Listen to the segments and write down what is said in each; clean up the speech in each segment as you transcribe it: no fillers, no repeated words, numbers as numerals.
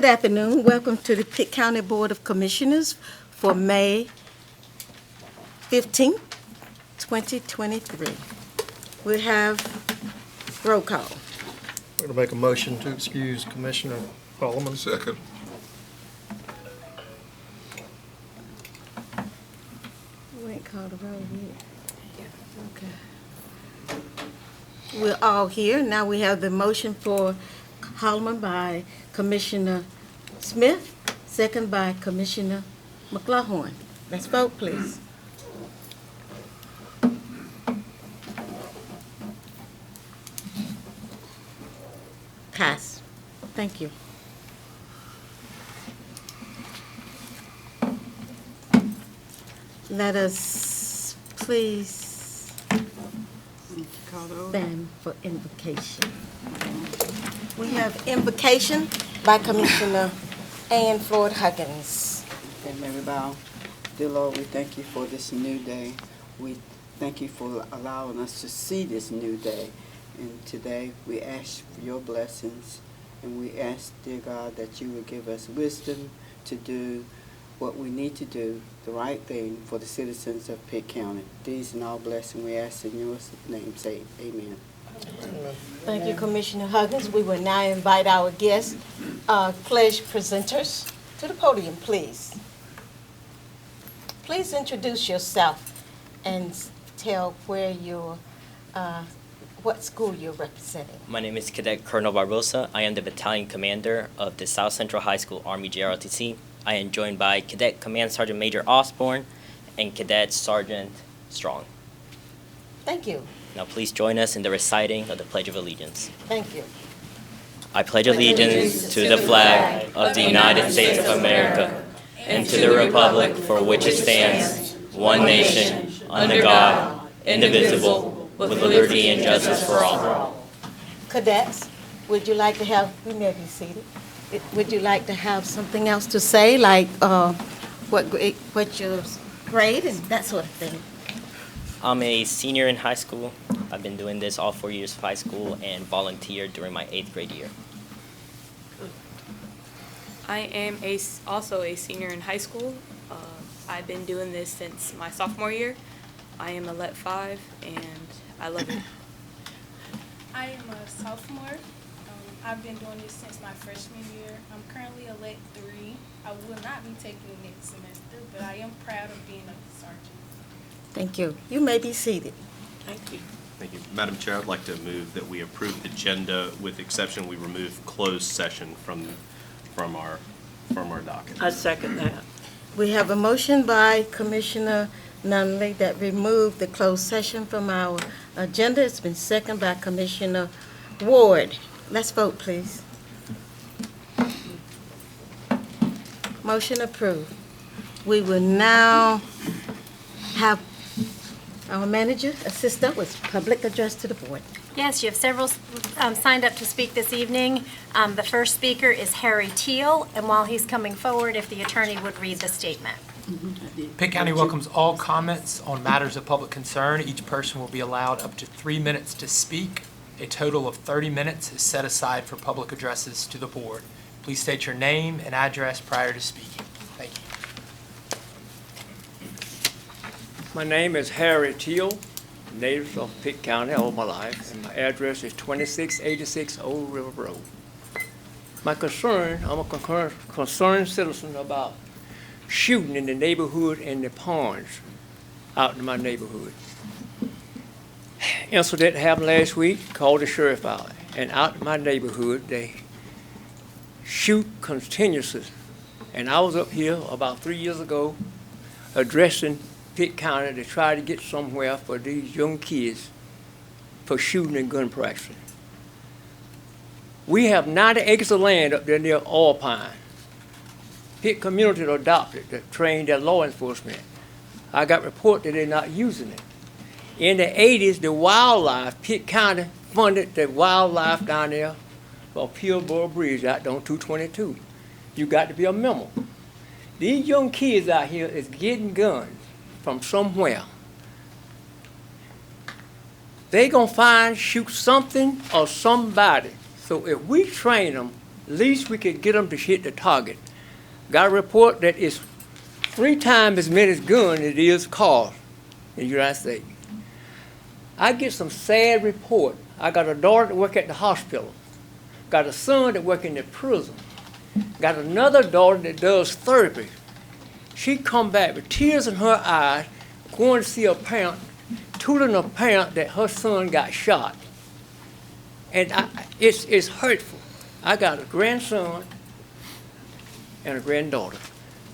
Good afternoon. Welcome to the Pitt County Board of Commissioners for May 15th, 2023. We have roll call. I'm going to make a motion to excuse Commissioner Holloman. Second. We ain't called a roll yet. Okay. We're all here. Now we have the motion for Holloman by Commissioner Smith, second by Commissioner McLaughlin. Let's vote, please. Pass. Thank you. Let us please stand for invocation. We have invocation by Commissioner Ann Floyd Huggins. Okay, may we bow? Dear Lord, we thank you for this new day. We thank you for allowing us to see this new day. And today we ask for your blessings, and we ask, dear God, that you would give us wisdom to do what we need to do, the right thing for the citizens of Pitt County. These and all blessings we ask in your name. Say amen. Thank you, Commissioner Huggins. We will now invite our guest pledge presenters to the podium, please. Please introduce yourself and tell where you're, what school you're representing. My name is Cadet Colonel Barbosa. I am the battalion commander of the South Central High School Army JROTC. I am joined by Cadet Command Sergeant Major Osborne and Cadet Sergeant Strong. Thank you. Now please join us in the reciting of the Pledge of Allegiance. Thank you. I pledge allegiance to the flag of the United States of America and to the republic for which it stands, one nation, under God, indivisible, with liberty and justice for all. Cadets, would you like to have, you may be seated. Would you like to have something else to say, like what your grade and that sort of thing? I'm a senior in high school. I've been doing this all 4 years of high school and volunteered during my 8th grade year. I am also a senior in high school. I've been doing this since my sophomore year. I am a LET 5 and I love it. I am a sophomore. I've been doing this since my freshman year. I'm currently a LET 3. I will not be taking it next semester, but I am proud of being a sergeant. Thank you. You may be seated. Thank you. Thank you. Madam Chair, I'd like to move that we approve the agenda with the exception we remove closed session from our docket. I second that. We have a motion by Commissioner Nunley that removed the closed session from our agenda. It's been seconded by Commissioner Ward. Let's vote, please. Motion approved. We will now have our manager assist us with public address to the board. Yes, you have several signed up to speak this evening. The first speaker is Harry Teal, and while he's coming forward, if the attorney would read the statement. Pitt County welcomes all comments on matters of public concern. Each person will be allowed up to 3 minutes to speak. A total of 30 minutes is set aside for public addresses to the board. Please state your name and address prior to speaking. Thank you. My name is Harry Teal, native of Pitt County all my life, and my address is 2686 Old River Road. I'm a concerned citizen about shooting in the neighborhood and the ponds out in my neighborhood. Incident happened last week, called the sheriff out, and out in my neighborhood they shoot continuously. And I was up here about 3 years ago addressing Pitt County to try to get somewhere for these young kids for shooting and gun practicing. We have 90 acres of land up there near Oil Pine. Pitt community adopted to train their law enforcement. I got report that they're not using it. In the 80s, the wildlife, Pitt County funded the wildlife down there for Peelborough Bridge out there on 222. You got to be a member. These young kids out here is getting guns from somewhere. They gonna shoot something or somebody. So if we train them least we could get them to hit the target. Got a report that it's 3 times as many guns as it is cars in the United States. I get some sad report. I got a daughter that work at the hospital. Got a son that work in the prison. Got another daughter that does therapy. She come back with tears in her eyes, going to see a parent, telling a parent that her son got shot. And it's hurtful. I got a grandson and a granddaughter.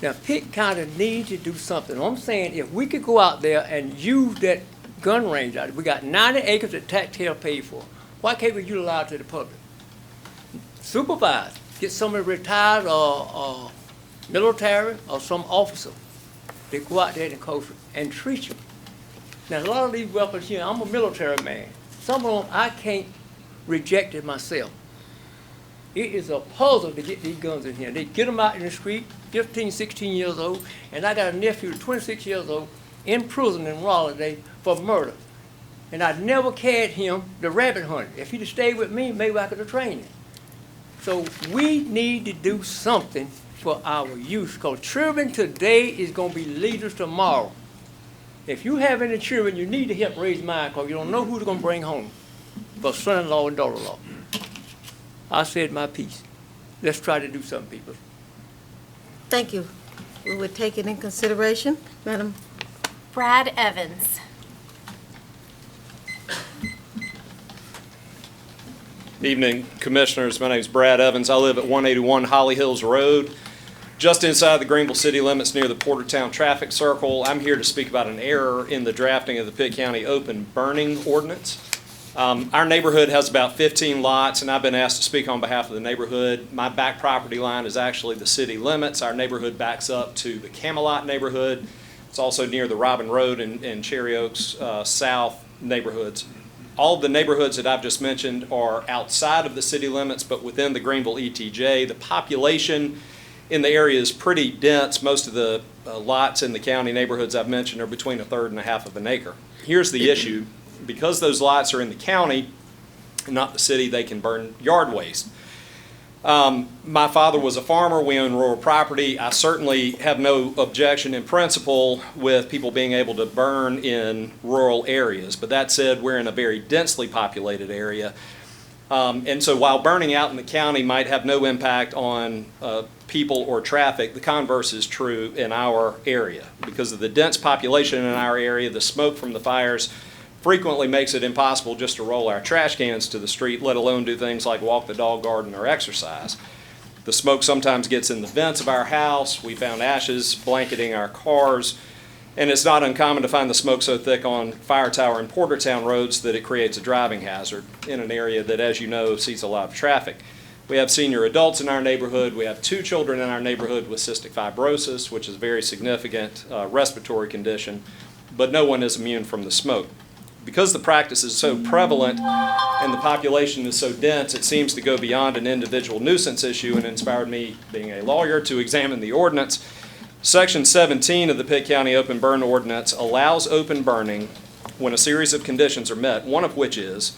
Now, Pitt County needs to do something. I'm saying if we could go out there and use that gun range out there, we got 90 acres that taxpayer paid for. Why can't we utilize it to the public? Supervise, get somebody retired or military or some officer to go out there and coach and treat you. Now, a lot of these weapons here, I'm a military man. Some of them I can't reject it myself. It is a puzzle to get these guns in here. They get them out in the street, 15, 16 years old, and I got a nephew, 26 years old, in prison in Raleigh today for murder. And I never carried him the rabbit hunting. If he'd have stayed with me, maybe I could have trained him. So we need to do something for our youth, because children today is going to be leaders tomorrow. If you have any children, you need to help raise mine, because you don't know who they're going to bring home for son-in-law and daughter-in-law. I said my piece. Let's try to do something, people. Thank you. We would take it in consideration. Madam. Brad Evans. Evening, Commissioners. My name is Brad Evans. I live at 181 Holly Hills Road, just inside the Greenville city limits near the Portertown traffic circle. I'm here to speak about an error in the drafting of the Pitt County open burning ordinance. Our neighborhood has about 15 lots, and I've been asked to speak on behalf of the neighborhood. My back property line is actually the city limits. Our neighborhood backs up to the Camelot neighborhood. It's also near the Robin Road and Cherry Oaks South neighborhoods. All of the neighborhoods that I've just mentioned are outside of the city limits, but within the Greenville ETJ. The population in the area is pretty dense. Most of the lots in the county neighborhoods I've mentioned are between 1/3 and 1/2 of an acre. Here's the issue. Because those lots are in the county, not the city, they can burn yard waste. My father was a farmer. We own rural property. I certainly have no objection in principle with people being able to burn in rural areas. But that said, we're in a very densely populated area. And so while burning out in the county might have no impact on people or traffic, the converse is true in our area. Because of the dense population in our area, the smoke from the fires frequently makes it impossible just to roll our trash cans to the street, let alone do things like walk the dog garden or exercise. The smoke sometimes gets in the vents of our house. We found ashes blanketing our cars. And it's not uncommon to find the smoke so thick on Fire Tower and Portertown roads that it creates a driving hazard in an area that, as you know, sees a lot of traffic. We have senior adults in our neighborhood. We have 2 children in our neighborhood with cystic fibrosis, which is a very significant respiratory condition, but no one is immune from the smoke. Because the practice is so prevalent and the population is so dense, it seems to go beyond an individual nuisance issue and inspired me, being a lawyer, to examine the ordinance. Section 17 of the Pitt County Open Burn Ordinance allows open burning when a series of conditions are met, one of which is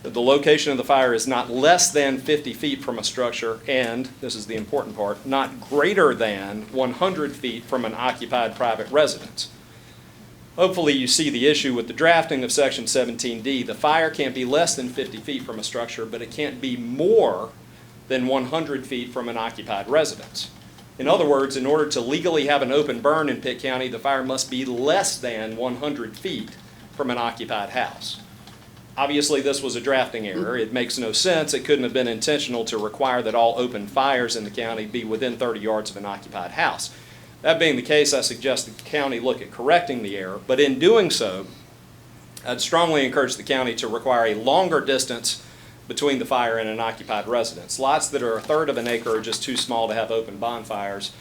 that the location of the fire is not less than 50 feet from a structure and, this is the important part, not greater than 100 feet from an occupied private residence. Hopefully you see the issue with the drafting of Section 17D. The fire can't be less than 50 feet from a structure, but it can't be more than 100 feet from an occupied residence. In other words, in order to legally have an open burn in Pitt County, the fire must be less than 100 feet from an occupied house. Obviously, this was a drafting error. It makes no sense. It couldn't have been intentional to require that all open fires in the county be within 30 yards of an occupied house. That being the case, I suggest the county look at correcting the error, but in doing so, I'd strongly encourage the county to require a longer distance between the fire and an occupied residence. Lots that are 1/3 of an acre are just too small to have open bonfires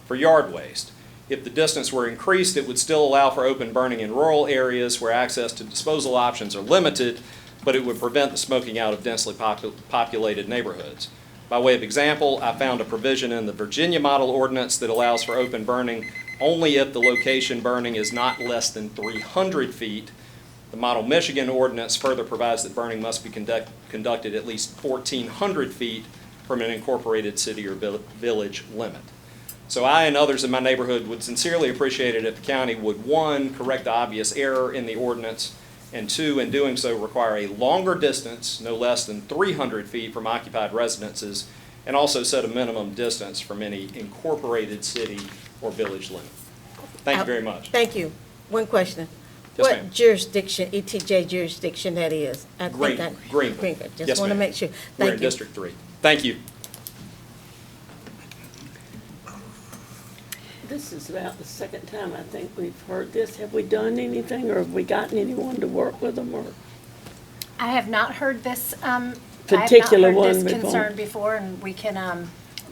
for yard waste. If the distance were increased, it would still allow for open burning in rural areas where access to disposal options are limited, but it would prevent the smoking out of densely populated neighborhoods. By way of example, I found a provision in the Virginia model ordinance that allows for open burning only if the location burning is not less than 300 feet. The model Michigan ordinance further provides that burning must be conducted at least 1,400 feet from an incorporated city or village limit. So I and others in my neighborhood would sincerely appreciate it if the county would, one, correct the obvious error in the ordinance, and two, in doing so, require a longer distance, no less than 300 feet from occupied residences, and also set a minimum distance from any incorporated city or village limit. Thank you very much. Thank you. One question. Yes, ma'am. What jurisdiction, ETJ jurisdiction that is? I think Greenville. Greenville. Yes, Just want to ma'am. make sure. We're in Thank you. District 3. Thank you. This is about the second time I think we've heard this. Have we done anything, or have we gotten anyone to work with them, or? I have not heard this, Particular I have not one heard this before. concern before, and we can,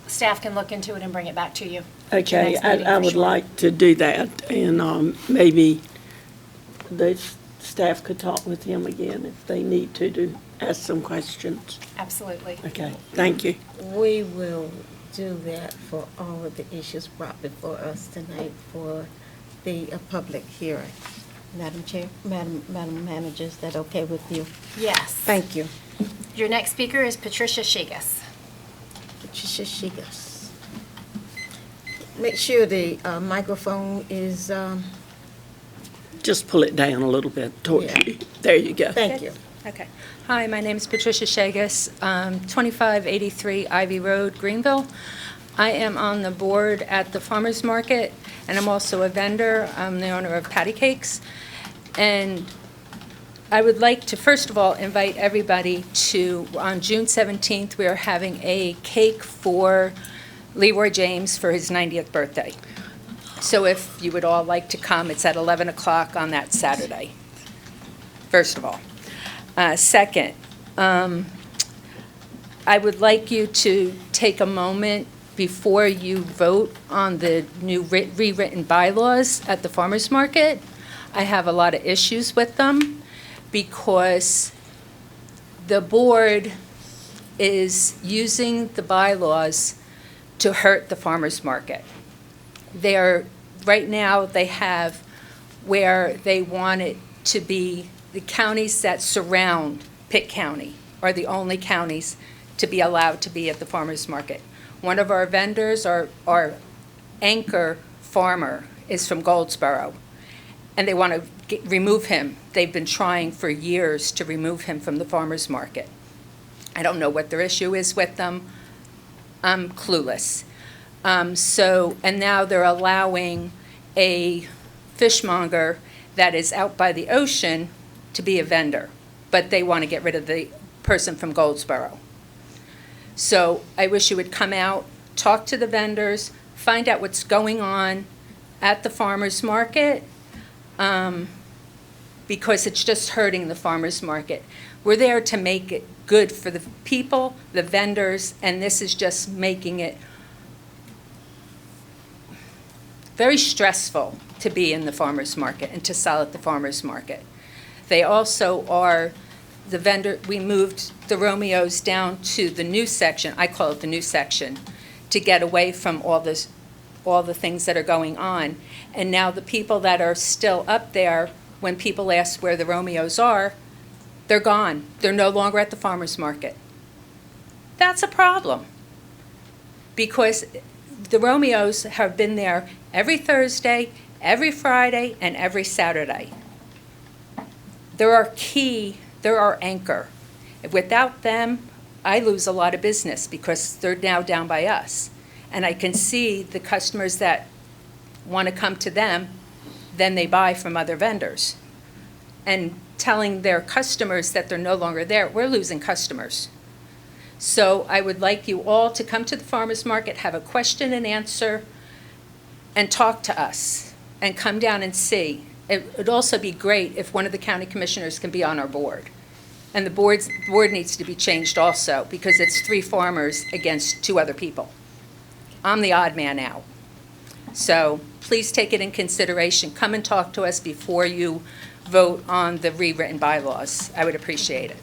staff can look into it and bring it back to you. at your Okay, next meeting I for would sure. like to do that, and maybe the staff could talk with him again if they need to ask some questions. Absolutely. Okay, thank you. We will do that for all of the issues brought before us tonight for the public hearing. Madam Chair, Madam Manager, is that okay with you? Yes. Thank you. Your next speaker is Patricia Shigas. Patricia Shigas. Make sure the microphone is, Just pull it down a little bit towards Yeah. you. There you go. thank you. Okay. Hi, my name is Patricia Shagus, 2583 Ivy Road, Greenville. I am on the board at the Farmers Market, and I'm also a vendor. I'm the owner of Patty Cakes. And I would like to, first of all, invite everybody to, on June 17th, we are having a cake for Leroy James for his 90th birthday. So if you would all like to come, it's at 11 o'clock on that Saturday, first of all. Second, I would like you to take a moment before you vote on the new rewritten bylaws at the farmers market. I have a lot of issues with them because the board is using the bylaws to hurt the farmers market. Right now, they have where they want it to be the counties that surround Pitt County are the only counties to be allowed to be at the farmers market. One of our vendors, our anchor farmer, is from Goldsboro, and they want to remove him. They've been trying for years to remove him from the farmers market. I don't know what their issue is with them. I'm clueless. And now they're allowing a fishmonger that is out by the ocean to be a vendor, but they want to get rid of the person from Goldsboro. So I wish you would come out, talk to the vendors, find out what's going on at the farmers market, because it's just hurting the farmers market. We're there to make it good for the people, the vendors, and this is just making it very stressful to be in the farmers market and to sell at the farmers market. They also are the vendor, we moved the Romeos down to the new section, I call it the new section, to get away from all the things that are going on. And now the people that are still up there, when people ask where the Romeos are, they're gone. They're no longer at the farmers market. That's a problem. Because the Romeos have been there every Thursday, every Friday, and every Saturday. They're our anchor. Without them, I lose a lot of business because they're now down by us. And I can see the customers that want to come to them, then they buy from other vendors. And telling their customers that they're no longer there, we're losing customers. So I would like you all to come to the farmers market, have a question and answer, and talk to us, and come down and see. It would also be great if one of the county commissioners can be on our board. And the board needs to be changed also, because it's 3 farmers against 2 other people. I'm the odd man out. So please take it in consideration. Come and talk to us before you vote on the rewritten bylaws. I would appreciate it.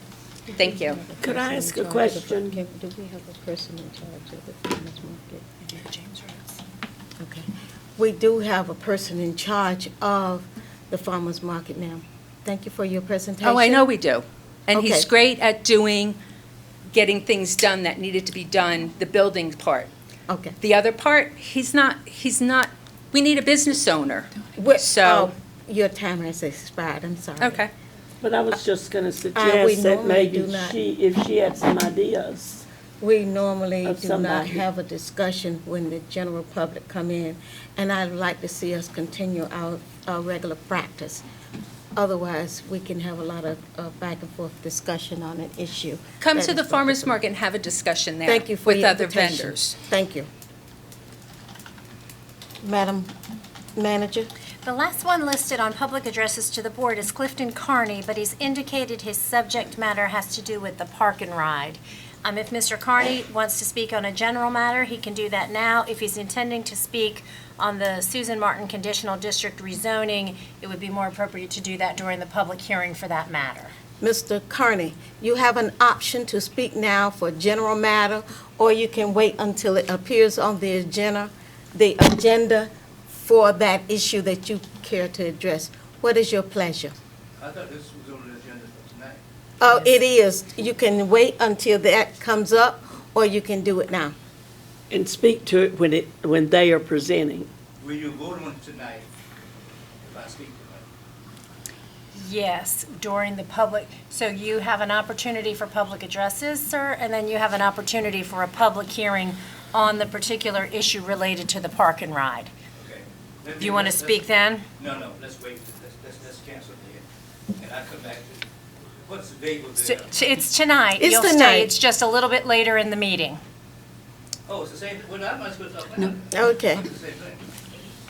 Thank you. Could I ask a question? Do we have a person in charge of the farmers market? Okay. We do have a person in charge of the farmers market now. Thank you for your presentation. Oh, I know we do. And he's Okay. great at doing getting things done that needed to be done, the building part. Okay. The other part, he's not, we need a business owner. So, Your time has expired, I'm sorry. okay. But I was just gonna we suggest that normally do maybe not. if she had some ideas. We normally Of do not somebody. have a discussion when the general public come in, and I'd like to see us continue our regular practice. Otherwise, we can have a lot of back and forth discussion on an issue. Come that to the is farmer's focused on- market and have a discussion there Thank you for with your other invitation. vendors. Thank you. Madam Manager? The last one listed on public addresses to the board is Clifton Carney, but he's indicated his subject matter has to do with the park and ride. If Mr. Carney wants to speak on a general matter, he can do that now. If he's intending to speak on the Susan Martin Conditional District rezoning, it would be more appropriate to do that during the public hearing for that matter. Mr. Carney, you have an option to speak now for general matter, or you can wait until it appears on the agenda for that issue that you care to address. What is your pleasure? I thought this was on the agenda for tonight. Oh, it is. You can wait until that comes up, or you can do it now. And speak to it when they are presenting. Will you vote on it tonight if I speak tonight? Yes, during the public, so you have an opportunity for public addresses, sir, and then you have an opportunity for a public hearing on the particular issue related to the park and ride. Okay. Do you want to speak then? No, let's wait. Let's cancel it. And I come back to, what's the date of So- the? so It's tonight. It's You'll tonight. stay. It's just a little bit later in the meeting. Oh, it's the same, well, I'm not supposed to talk now. Okay. It's the same thing.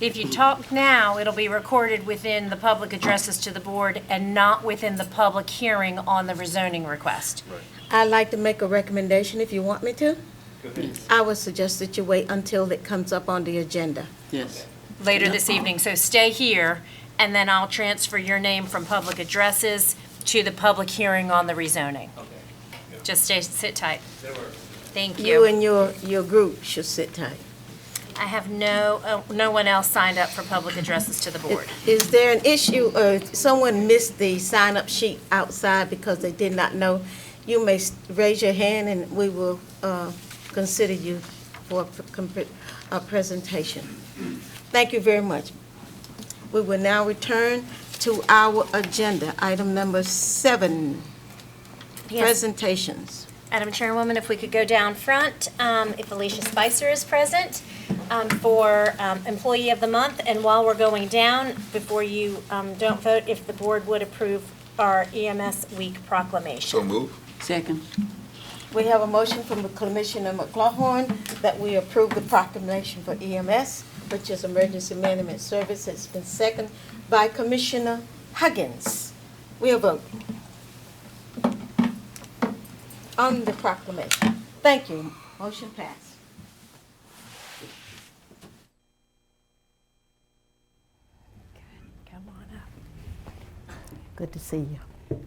If you talk now, it'll be recorded within the public addresses to the board and not within the public hearing on the rezoning request. I'd like to make a recommendation if you want me to. Go ahead. I would suggest that you wait until it comes up on the agenda. Yes. Later this evening, so stay here, and then I'll transfer your name from public addresses to the public hearing on the rezoning. Okay. Just sit tight. That works. Thank You you. and your group should sit tight. I have no one else signed up for public addresses to the board. Is there an issue, someone missed the sign-up sheet outside because they did not know? You may raise your hand and we will consider you for a presentation. Thank you very much. We will now return to our agenda, item number 7, Yes. presentations. Madam Chairwoman, if we could go down front, if Alicia Spicer is present for Employee of the Month. And while we're going down, before you don't vote, if the board would approve our EMS Week proclamation. move. Second. We have a motion from Commissioner McLaughlin that we approve the proclamation for EMS, which is Emergency Management Service. It's been seconded by Commissioner Huggins. We have a vote on the proclamation. Thank you. Motion passed. Come on up. Good to see you.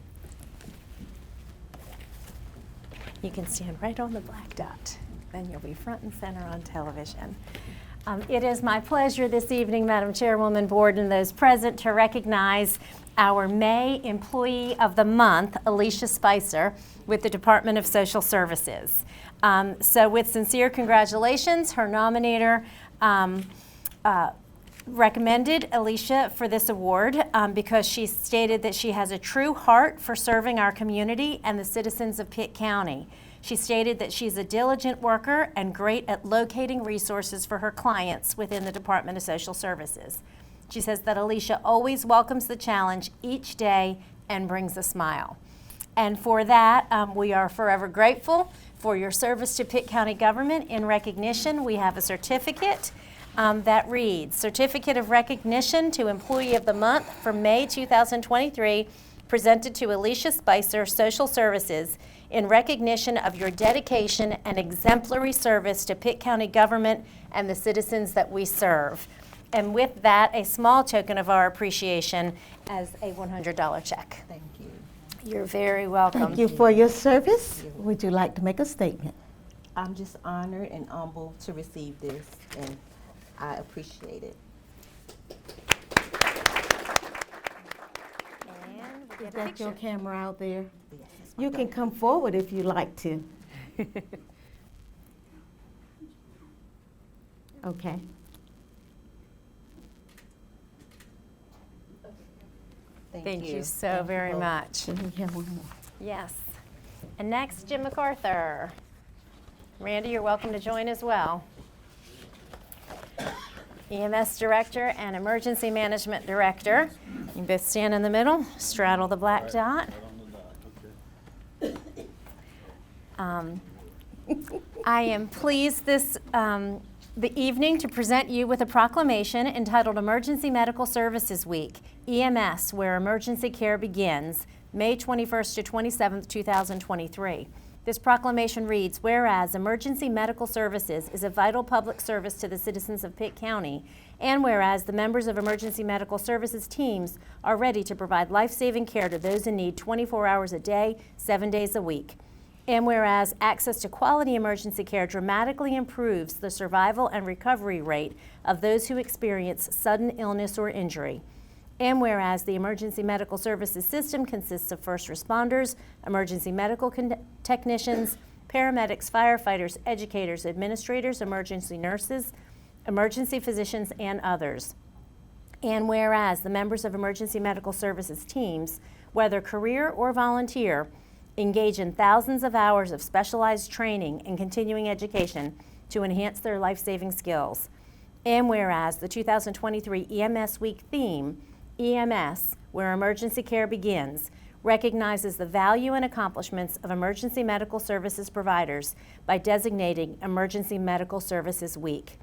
You can stand right on the black dot. Then you'll be front and center on television. It is my pleasure this evening, Madam Chairwoman, Board, and those present to recognize our May Employee of the Month, Alicia Spicer, with the Department of Social Services. So with sincere congratulations, her nominator recommended Alicia for this award because she stated that she has a true heart for serving our community and the citizens of Pitt County. She stated that she's a diligent worker and great at locating resources for her clients within the Department of Social Services. She says that Alicia always welcomes the challenge each day and brings a smile. And for that, we are forever grateful for your service to Pitt County government. In recognition, we have a certificate that reads, Certificate of Recognition to Employee of the Month for May 2023, presented to Alicia Spicer, Social Services, in recognition of your dedication and exemplary service to Pitt County government and the citizens that we serve. And with that, a small token of our appreciation as a $100 check. Thank you. You're very welcome. Thank you for your service. Would you like to make a statement? I'm just honored and humbled to receive this, and I appreciate it. Is that your camera out there? You can come forward if you like to. Okay. Thank you so very much. Yes. And next, Jim MacArthur. Randy, you're welcome to join as well. EMS Director and Emergency Management Director. You both stand in the middle, straddle the black dot. I am pleased the evening to present you with a proclamation entitled Emergency Medical Services Week, EMS, where emergency care begins, May 21st to 27th, 2023. This proclamation reads, whereas emergency medical services is a vital public service to the citizens of Pitt County, and whereas the members of emergency medical services teams are ready to provide life-saving care to those in need 24 hours a day, 7 days a week. And whereas access to quality emergency care dramatically improves the survival and recovery rate of those who experience sudden illness or injury. And whereas the emergency medical services system consists of first responders, emergency medical technicians, paramedics, firefighters, educators, administrators, emergency nurses, emergency physicians, and others. And whereas the members of emergency medical services teams, whether career or volunteer, engage in thousands of hours of specialized training and continuing education to enhance their life-saving skills. And whereas the 2023 EMS Week theme, EMS, where emergency care begins, recognizes the value and accomplishments of emergency medical services providers by designating Emergency Medical Services Week.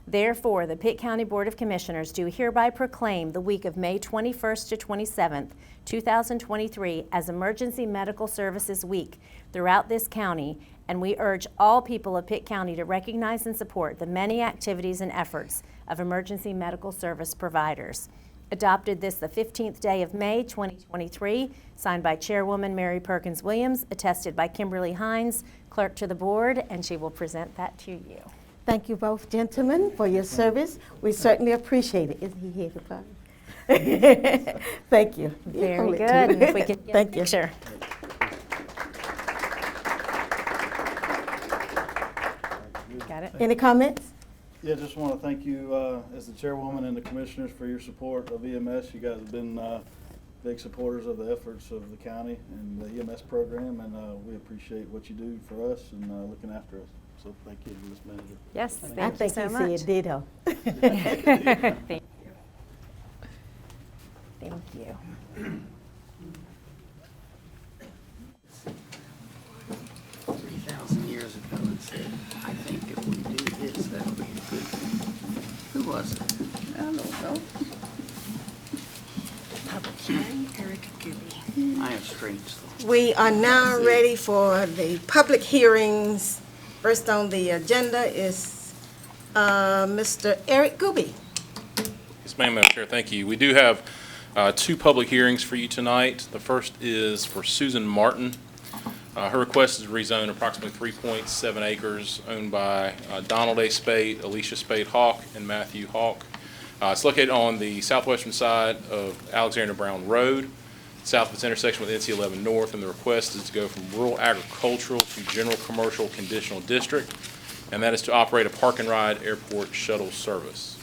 Therefore, the Pitt County Board of Commissioners do hereby proclaim the week of May 21st to 27th, 2023 as Emergency Medical Services Week throughout this county, and we urge all people of Pitt County to recognize and support the many activities and efforts of emergency medical service providers. Adopted this the 15th day of May 2023, signed by Chairwoman Mary Perkins Williams, attested by Kimberly Hines, clerk to the board, and she will present that to you. Thank you both gentlemen for your service. We certainly appreciate it. Is he here to talk? Thank you. Very good. If we could get Thank a you. picture. Got it? Any comments? Yeah, just want to thank you as the chairwoman and the commissioners for your support of EMS. You guys have been big supporters of the efforts of the county and the EMS program, and we appreciate what you do for us and looking after us. So thank you, Ms. Manager. Yes, I thank you think so you much. see a ditto. Thank you. Thank you. 3,000 years ago, it said, I think if we do this, that'll be a good thing. Who was it? I don't know. Public hearing, Eric Gibby. I have strange thoughts. We are now ready for the public hearings. First on the agenda is Mr. Eric Gooby. Yes, ma'am, Madam Chair, thank you. We do have two public hearings for you tonight. The first is for Susan Martin. Her request is to rezone approximately 3.7 acres owned by Donald A. Spade, Alicia Spade Hawk, and Matthew Hawk. It's located on the southwestern side of Alexander Brown Road, south of its intersection with NC 11 North, and the request is to go from rural agricultural to general commercial conditional district, and that is to operate a park and ride airport shuttle service.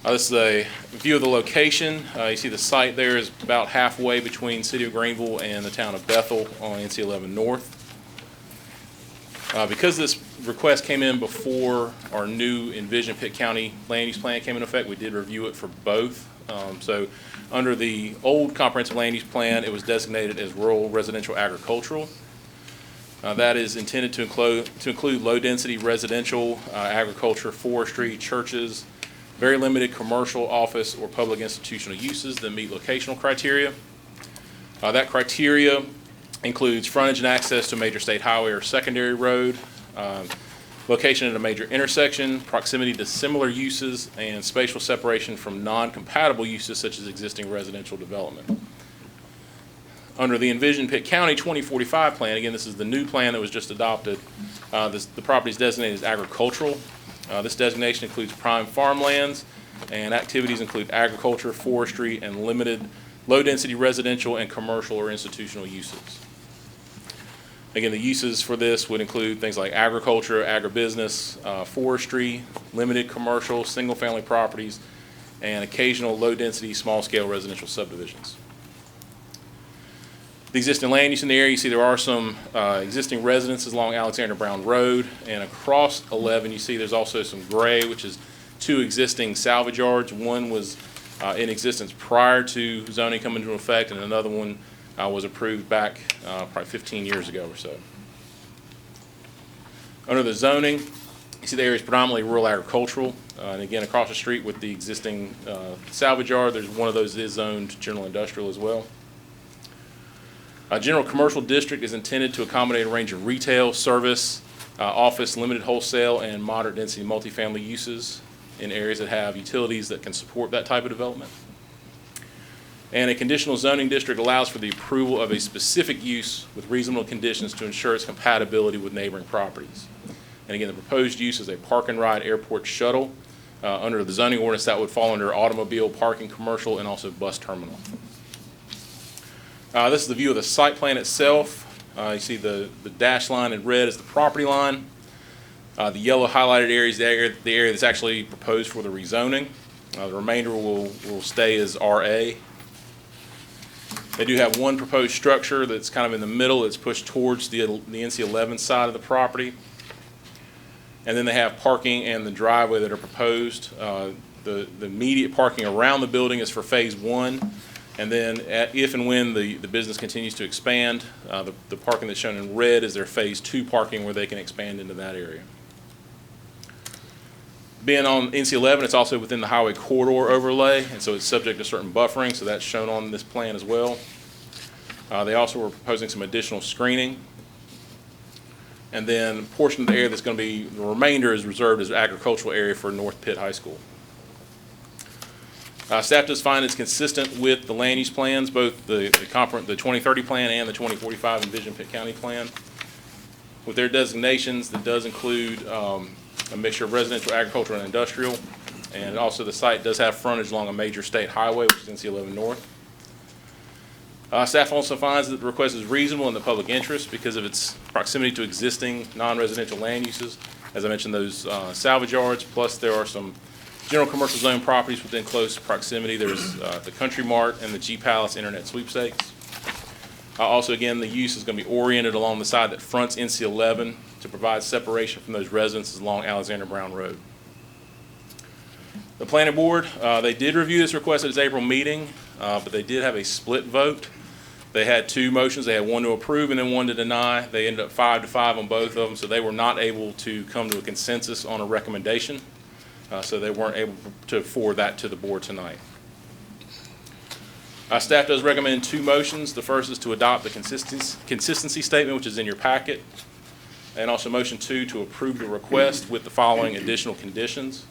This is a view of the location. You see the site there is about halfway between City of Greenville and the town of Bethel on NC 11 North. Because this request came in before our new Envision Pitt County land use plan came into effect, we did review it for both. So under the old comprehensive land use plan, it was designated as rural residential agricultural. That is intended to include low-density residential, agriculture, forestry, churches, very limited commercial, office, or public institutional uses that meet locational criteria. That criteria includes frontage and access to a major state highway or secondary road, location at a major intersection, proximity to similar uses, and spatial separation from non-compatible uses such as existing residential development. Under the Envision Pitt County 2045 plan, again, this is the new plan that was just adopted, the property is designated as agricultural. This designation includes prime farmlands, and activities include agriculture, forestry, and limited low-density residential and commercial or institutional uses. Again, the uses for this would include things like agriculture, agribusiness, forestry, limited commercial, single-family properties, and occasional low-density, small-scale residential subdivisions. The existing land use in the area, you see there are some existing residences along Alexander Brown Road, and across 11, you see there's also some gray, which is 2 existing salvage yards. One was in existence prior to zoning coming into effect, and another one was approved back probably 15 years ago or so. Under the zoning, you see the area is predominantly rural agricultural, and again, across the street with the existing salvage yard, there's one of those is zoned general industrial as well. A general commercial district is intended to accommodate a range of retail, service, office, limited wholesale, and moderate density multifamily uses in areas that have utilities that can support that type of development. And a conditional zoning district allows for the approval of a specific use with reasonable conditions to ensure its compatibility with neighboring properties. And again, the proposed use is a park and ride airport shuttle. Under the zoning ordinance, that would fall under automobile, parking, commercial, and also bus terminal. This is the view of the site plan itself. You see the dashed line in red is the property line. The yellow highlighted area is the area that's actually proposed for the rezoning. The remainder will stay as RA. They do have one proposed structure that's kind of in the middle that's pushed towards the NC-11 side of the property. And then they have parking and the driveway that are proposed. The immediate parking around the building is for phase 1. And then if and when the business continues to expand, the parking that's shown in red is their phase 2 parking where they can expand into that area. Being on NC-11, it's also within the highway corridor overlay, and so it's subject to certain buffering, so that's shown on this plan as well. They also were proposing some additional screening. And then a portion of the area that's going to be, the remainder is reserved as agricultural area for North Pitt High School. Staff does find it's consistent with the land use plans, both the 2030 plan and the 2045 Envision Pitt County plan. With their designations, that does include a mixture of residential, agricultural, and industrial. And also the site does have frontage along a major state highway, which is NC-11 North. Staff also finds that the request is reasonable in the public interest because of its proximity to existing non-residential land uses. As I mentioned, those salvage yards, plus there are some general commercial zone properties within close proximity. There's the Country Mart and the G Palace Internet Sweepstakes. Also, again, the use is going to be oriented along the side that fronts NC-11 to provide separation from those residences along Alexander Brown Road. The planning board, they did review this request at its April meeting, but they did have a split vote. They had 2 motions. They had one to approve and then one to deny. They ended up 5-5 on both of them, so they were not able to come to a consensus on a recommendation. So they weren't able to forward that to the board tonight. Staff does recommend 2 motions. The first is to adopt the consistency statement, which is in your packet, and also motion 2 to approve the request with the following additional conditions.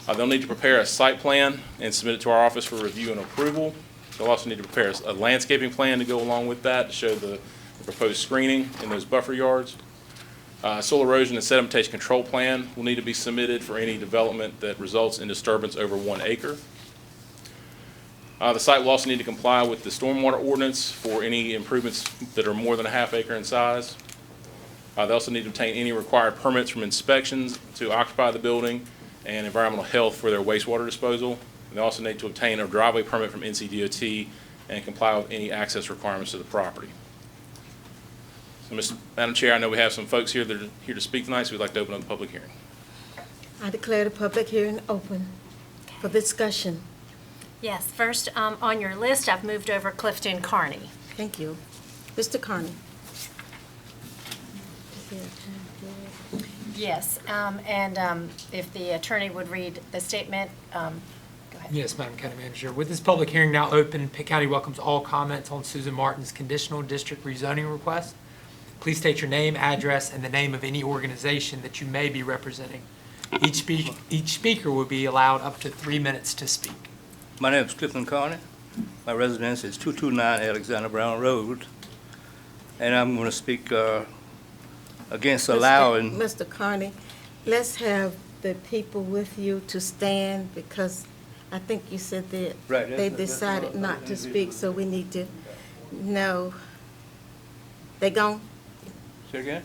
They'll need to prepare a site plan and submit it to our office for review and approval. They'll also need to prepare a landscaping plan to go along with that to show the proposed screening in those buffer yards. Soil erosion and sedimentation control plan will need to be submitted for any development that results in disturbance over 1 acre. The site will also need to comply with the stormwater ordinance for any improvements that are more than a ½ acre in size. They also need to obtain any required permits from inspections to occupy the building and environmental health for their wastewater disposal. And they also need to obtain a driveway permit from NCDOT and comply with any access requirements to the property. So, Madam Chair, I know we have some folks here that are here to speak tonight, so we'd like to open up the public hearing. I declare the public hearing open for discussion. Yes, first on your list, I've moved over Clifton Carney. Thank you. Mr. Carney. Yes, and if the attorney would read the statement, go ahead. Yes, Madam County Manager. With this public hearing now open, Pitt County welcomes all comments on Susan Martin's conditional district rezoning request. Please state your name, address, and the name of any organization that you may be representing. Each speaker will be allowed up to 3 minutes to speak. My name is Clifton Carney. My residence is 229 Alexander Brown Road. And I'm going to speak against allowing... Mr. Carney, let's have the people with you to stand because I think you said that they decided not to speak, so we need to know. They gone Say again?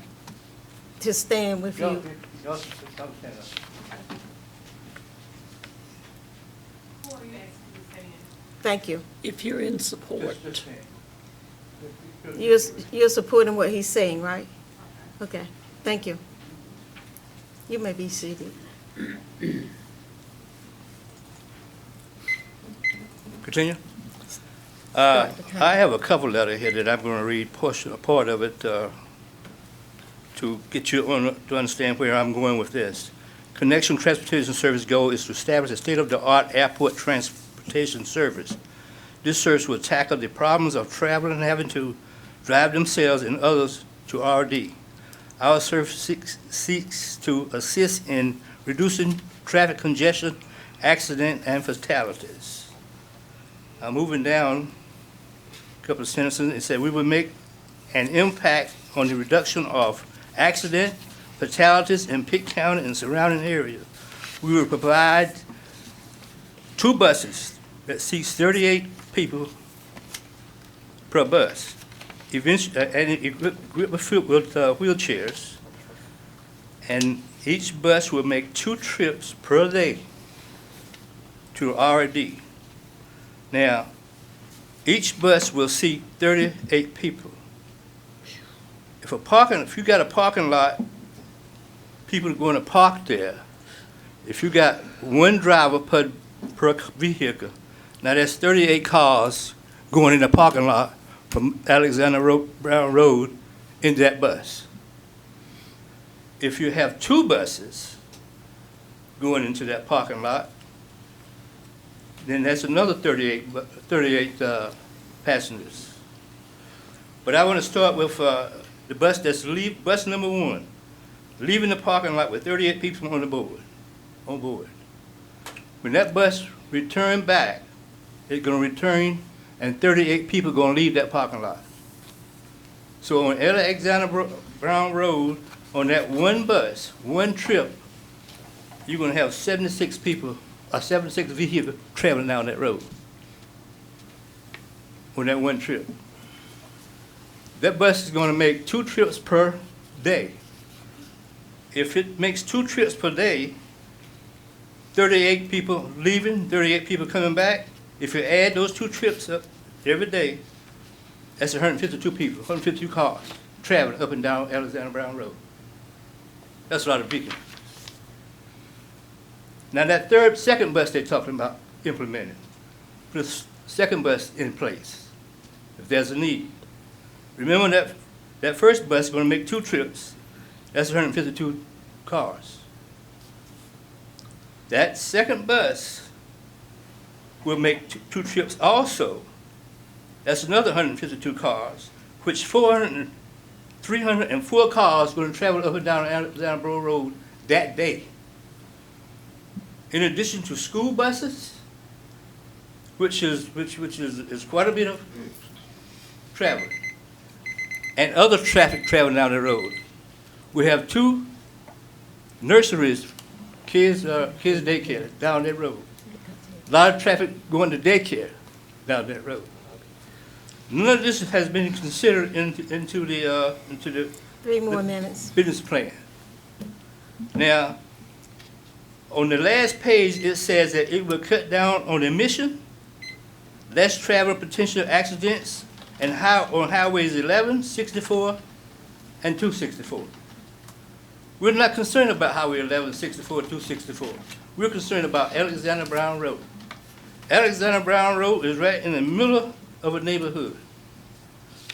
to stand with you? Y'all stand up. Thank you. If you're in support. Just stand. You're supporting what he's saying, right? Okay, thank you. You may be seated. Continue. Start the time. I have a cover letter here that I'm going to read a part of it to get you to understand where I'm going with this. Connection Transportation Service goal is to establish a state-of-the-art airport transportation service. This service will tackle the problems of traveling and having to drive themselves and others to RD. Our service seeks to assist in reducing traffic congestion, accident, and fatalities. Moving down a couple of sentences, it said we will make an impact on the reduction of accident, fatalities in Pitt County and surrounding areas. We will provide 2 buses that seats 38 people per bus, and equipped with wheelchairs, and each bus will make 2 trips per day to RD. Now, each bus will seat 38 people. If you got a parking lot, people are going to park there. If you got 1 driver per vehicle, now that's 38 cars going in the parking lot from Alexander Brown Road in that bus. If you have 2 buses going into that parking lot, then that's another 38 passengers. But I want to start with the bus that's bus number 1, leaving the parking lot with 38 people on board. When that bus return back, it's going to return, and 38 people are going to leave that parking lot. So on Alexander Brown Road, on that 1 bus, 1 trip, you're going to have 76 people, or 76 vehicles traveling down that road on that 1 trip. That bus is going to make 2 trips per day. If it makes 2 trips per day, 38 people leaving, 38 people coming back, if you add those 2 trips up every day, that's 152 people, 152 cars traveling up and down Alexander Brown Road. That's a lot of vehicles. Now that second bus they're talking about implementing, put a second bus in place if there's a need. Remember that first bus is going to make 2 trips. That's 152 cars. That second bus will make 2 trips also. That's another 152 cars, which 304 cars are going to travel up and down Alexander Brown Road that day. In addition to school buses, which is quite a bit of travel, and other traffic traveling down the road. We have 2 nurseries, kids daycare down that road. A lot of traffic going to daycare down that road. None of this has been considered into the 3 more minutes. business plan. Now, on the last page, it says that it will cut down on emission, less travel, potential accidents, and on highways 11, 64, and 264. We're not concerned about Highway 11, 64, 264. We're concerned about Alexander Brown Road. Alexander Brown Road is right in the middle of a neighborhood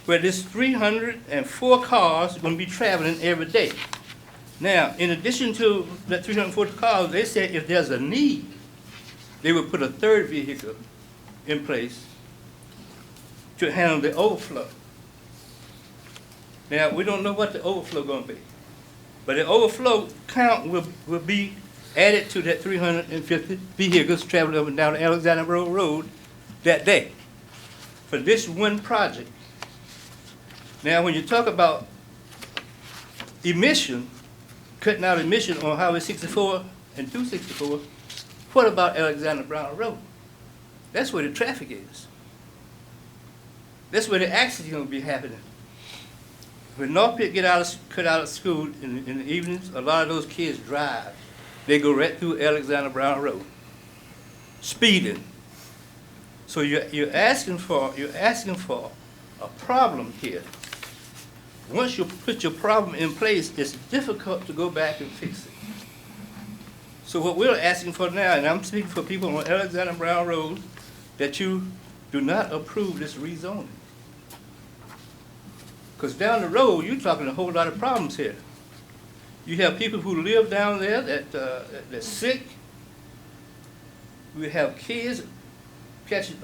where this 304 cars are going to be traveling every day. Now, in addition to that 340 cars, they said if there's a need, they would put a 3rd vehicle in place to handle the overflow. Now, we don't know what the overflow is going to be, but the overflow count will be added to that 350 vehicles traveling up and down the Alexander Road that day for this 1 project. Now, when you talk about emission, cutting out emission on Highway 64 and 264, what about Alexander Brown Road? That's where the traffic is. That's where the accidents are going to be happening. when North Pitt cut out of school in the evenings, a lot of those kids drive. They go right through Alexander Brown Road, speeding. So you're asking for a problem here. Once you put your problem in place, it's difficult to go back and fix it. So what we're asking for now, and I'm speaking for people on Alexander Brown Road, that you do not approve this rezoning. Because down the road, you're talking a whole lot of problems here. You have people who live down there that's sick. We have kids catching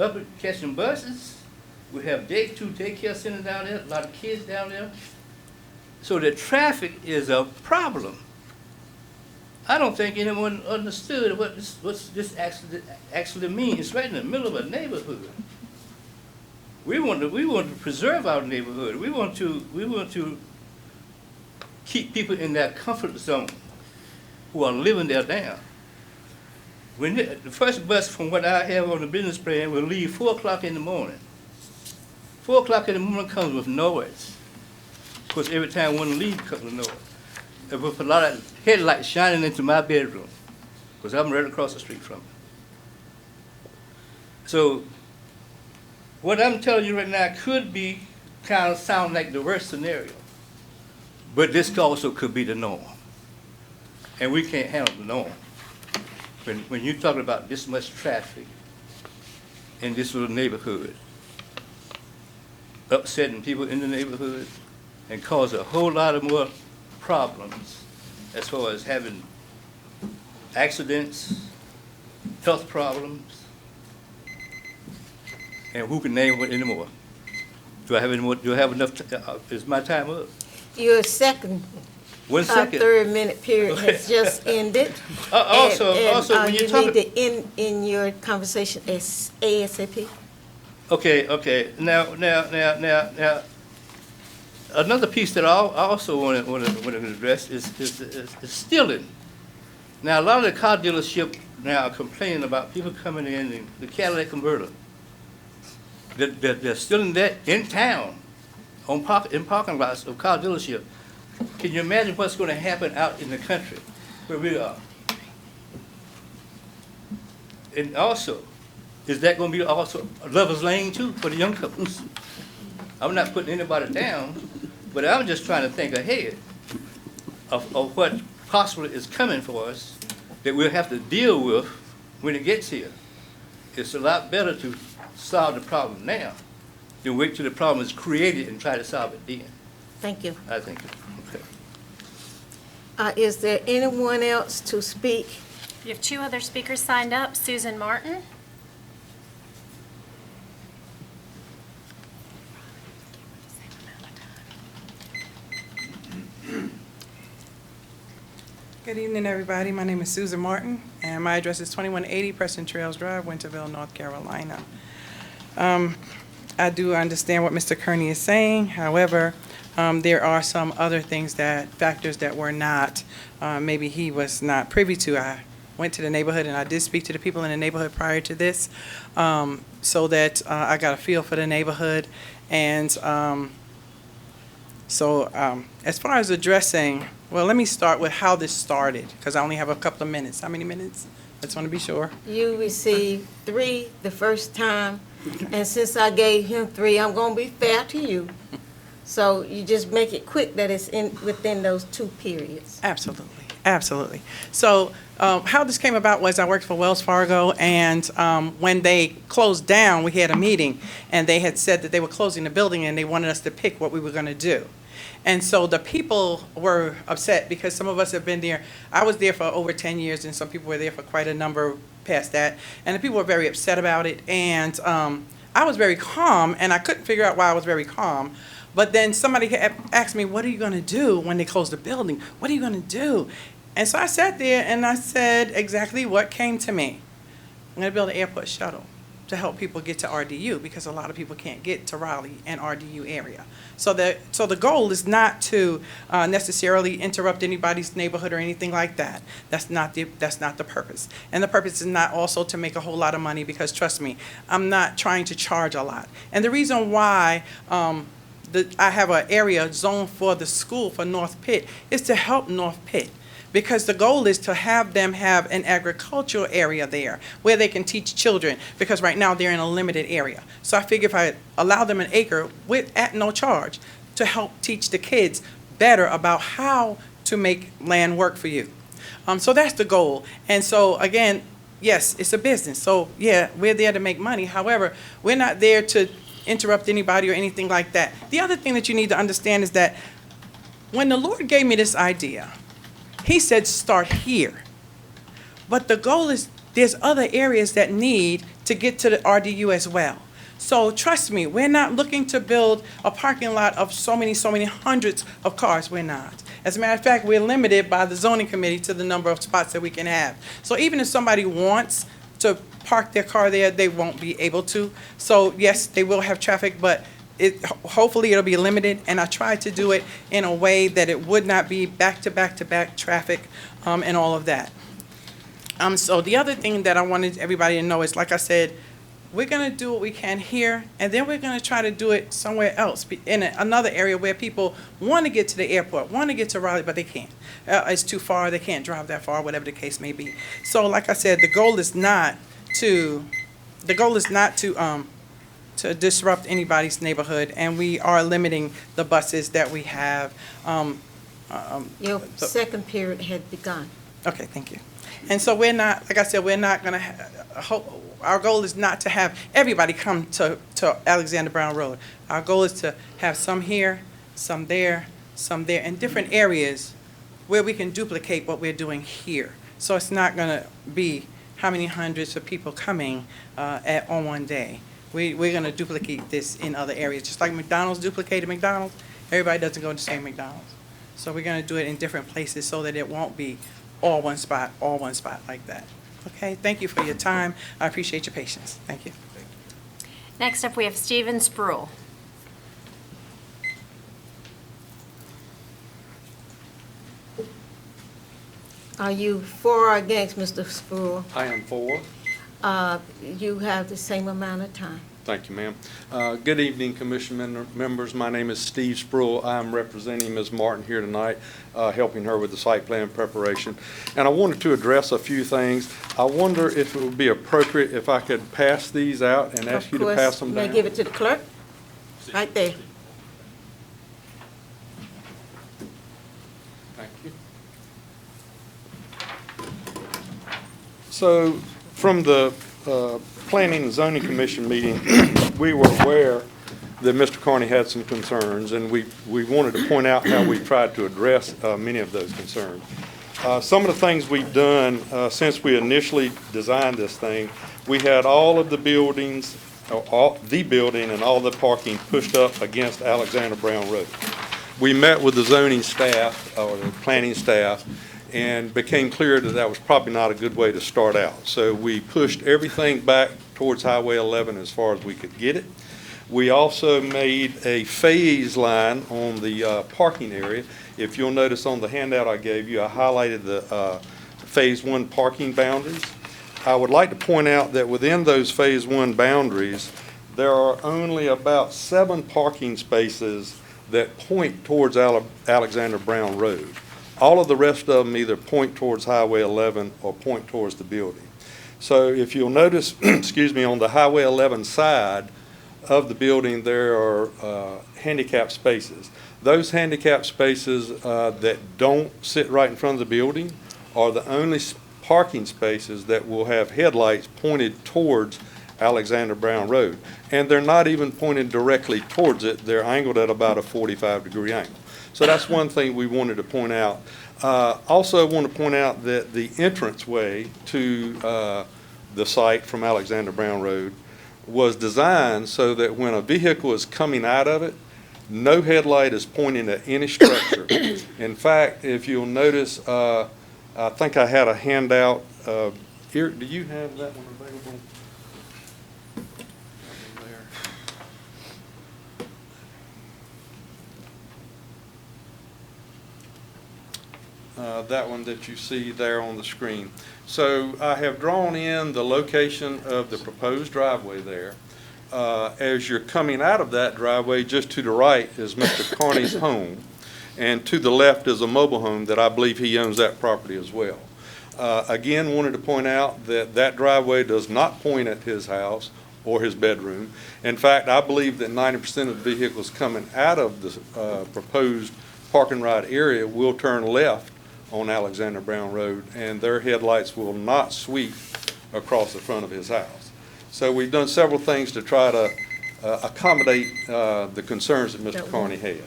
buses. We have two daycare centers down there, a lot of kids down there. So the traffic is a problem. I don't think anyone understood what this actually means. It's right in the middle of a neighborhood. We want to preserve our neighborhood. We want to keep people in that comfort zone who are living there now. When the first bus from what I have on the business plan will leave 4 o'clock in the morning. 4 o'clock in the morning comes with noise. Of course, every time one leaves comes with noise. And with a lot of headlights shining into my bedroom, because I'm right across the street from it. So, what I'm telling you right now could be kind of sound like the worst scenario, but this also could be the norm. And we can't handle the norm. When you're talking about this much traffic in this little neighborhood, upsetting people in the neighborhood, and cause a whole lot of more problems as far as having accidents, health problems, and who can name what anymore? Do I have any more? Do I have enough? Is my time up? Your second. 1 second. 3-minute period has just ended. Also, when you talk, need to end in your conversation as ASAP. Okay. Now. Another piece that I also want to address is stealing. Now, a lot of the car dealership now are complaining about people coming in the Cadillac converter. They're stealing that in town, in parking lots of car dealership. Can you imagine what's going to happen out in the country where we are? And also, is that going to be also a lover's lane too for the young couples? I'm not putting anybody down, but I'm just trying to think ahead of what possibly is coming for us that we'll have to deal with when it gets here. It's a lot better to solve the problem now than wait till the problem is created and try to solve it then. Thank you. I think. Okay. Is there anyone else to speak? You have 2 other speakers signed up. Susan Martin. Good evening, everybody. My name is Susan Martin, and my address is 2180 Preston Trails Drive, Winterville, North Carolina. I do understand what Mr. Kearney is saying. However, there are some other factors that were not, maybe he was not privy to. I went to the neighborhood, and I did speak to the people in the neighborhood prior to this, so that I got a feel for the neighborhood. And as far as addressing, well, let me start with how this started, because I only have a couple of minutes. How many minutes? I just want to be sure. You received 3 the first time, and since I gave him 3, I'm going to be fair to you. So you just make it quick that it's within those 2 periods. Absolutely. So how this came about was I worked for Wells Fargo, and when they closed down, we had a meeting, and they had said that they were closing the building, and they wanted us to pick what we were going to do. And so the people were upset because some of us have been there. I was there for over 10 years, and some people were there for quite a number past that. And the people were very upset about it. And I was very calm, and I couldn't figure out why I was very calm. But then somebody asked me, what are you going to do when they close the building? What are you going to do? And so I sat there, and I said exactly what came to me. I'm going to build an airport shuttle to help people get to RDU, because a lot of people can't get to Raleigh and RDU area. So the goal is not to necessarily interrupt anybody's neighborhood or anything like that. That's not the purpose. And the purpose is not also to make a whole lot of money, because trust me, I'm not trying to charge a lot. And the reason why I have an area zoned for the school for North Pitt, is to help North Pitt. Because the goal is to have them have an agricultural area there where they can teach children, because right now they're in a limited area. So I figure if I allow them an acre at no charge to help teach the kids better about how to make land work for you. So that's the goal. And so again, yes, it's a business. So yeah, we're there to make money. However, we're not there to interrupt anybody or anything like that. The other thing that you need to understand is that when the Lord gave me this idea, He said, start here. But the goal is there's other areas that need to get to the RDU as well. So trust me, we're not looking to build a parking lot of so many hundreds of cars. We're not. As a matter of fact, we're limited by the zoning committee to the number of spots that we can have. So even if somebody wants to park their car there, they won't be able to. So yes, they will have traffic, but hopefully it'll be limited, and I tried to do it in a way that it would not be back-to-back-to-back traffic and all of that. So the other thing that I wanted everybody to know is, like I said, we're going to do what we can here, and then we're going to try to do it somewhere else, in another area where people want to get to the airport, want to get to Raleigh, but they can't. It's too far, they can't drive that far, whatever the case may be. So like I said, the goal is not to disrupt anybody's neighborhood, and we are limiting the buses that we have. Your second period had begun. Okay, thank you. And so we're not, like I said, we're not going to, our goal is not to have everybody come to Alexander Brown Road. Our goal is to have some here, some there, in different areas where we can duplicate what we're doing here. So it's not going to be how many hundreds of people coming on one day. We're going to duplicate this in other areas. Just like McDonald's duplicated McDonald's, everybody doesn't go to the same McDonald's. So we're going to do it in different places so that it won't be all one spot like that. Okay, thank you for your time. I appreciate your patience. Thank you. Next up, we have Stephen Spruill. Are you for or against, Mr. Spruill? I am for. You have the same amount of time. Thank you, ma'am. Good evening, Commission members. My name is Steve Spruill. I'm representing Ms. Martin here tonight, helping her with the site plan preparation. And I wanted to address a few things. I wonder if it would be appropriate if I could pass these out and ask you to pass them down. May I give it to the clerk? Right there. Thank you. So from the Planning and Zoning Commission meeting, we were aware that Mr. Carney had some concerns, and we wanted to point out how we tried to address many of those concerns. Some of the things we've done since we initially designed this thing, we had all of the buildings, the building and all the parking pushed up against Alexander Brown Road. We met with the zoning staff, or the planning staff, and became clear that that was probably not a good way to start out. So we pushed everything back towards Highway 11 as far as we could get it. We also made a phase line on the parking area. If you'll notice on the handout I gave you, I highlighted the Phase 1 parking boundaries. I would like to point out that within those Phase 1 boundaries, there are only about 7 parking spaces that point towards Alexander Brown Road. All of the rest of them either point towards Highway 11 or point towards the building. So if you'll notice, excuse me, on the Highway 11 side of the building, there are handicap spaces. Those handicap spaces that don't sit right in front of the building are the only parking spaces that will have headlights pointed towards Alexander Brown Road. And they're not even pointed directly towards it. They're angled at about a 45-degree angle. So that's one thing we wanted to point out. Also want to point out that the entranceway to the site from Alexander Brown Road was designed so that when a vehicle is coming out of it, no headlight is pointing at any structure. In fact, if you'll notice, I think I had a handout. Here, do you have that one available? That one that you see there on the screen. So I have drawn in the location of the proposed driveway there. As you're coming out of that driveway, just to the right is Mr. Carney's home, and to the left is a mobile home that I believe he owns that property as well. Again, wanted to point out that that driveway does not point at his house or his bedroom. In fact, I believe that 90% of the vehicles coming out of the proposed park and ride area will turn left on Alexander Brown Road, and their headlights will not sweep across the front of his house. So we've done several things to try to accommodate the concerns that Mr. Carney had.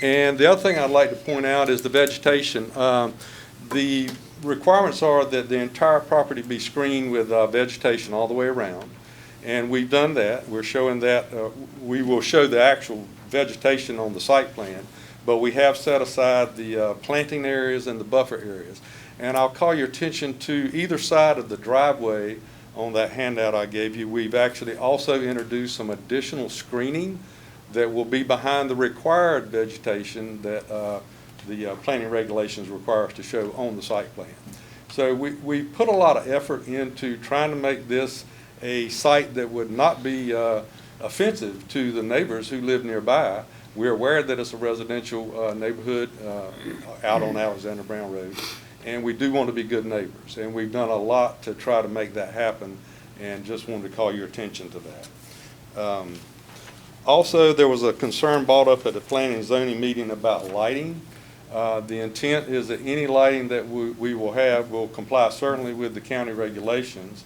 And the other thing I'd like to point out is the vegetation. The requirements are that the entire property be screened with vegetation all the way around. And we've done that. We're showing that. We will show the actual vegetation on the site plan, but we have set aside the planting areas and the buffer areas. And I'll call your attention to either side of the driveway on that handout I gave you. We've actually also introduced some additional screening that will be behind the required vegetation that the planning regulations require us to show on the site plan. So we put a lot of effort into trying to make this a site that would not be offensive to the neighbors who live nearby. We're aware that it's a residential neighborhood out on Alexander Brown Road, and we do want to be good neighbors. And we've done a lot to try to make that happen, and just wanted to call your attention to that. Also, there was a concern brought up at the planning and zoning meeting about lighting. The intent is that any lighting that we will have will comply certainly with the county regulations.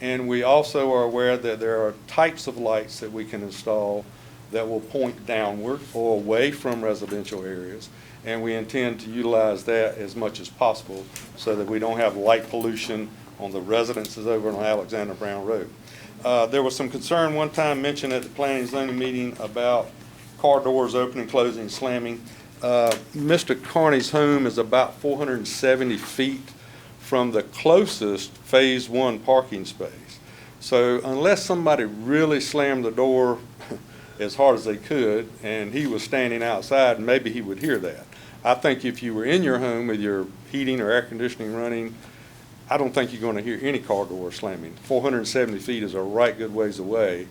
And we also are aware that there are types of lights that we can install that will point downward or away from residential areas. And we intend to utilize that as much as possible so that we don't have light pollution on the residences over on Alexander Brown Road. There was some concern one time mentioned at the planning and zoning meeting about car doors opening, closing, slamming. Mr. Carney's home is about 470 feet from the closest Phase 1 parking space. So unless somebody really slammed the door as hard as they could and he was standing outside, maybe he would hear that. I think if you were in your home with your heating or air conditioning running, I don't think you're going to hear any car door slamming. 470 feet is a right good ways away.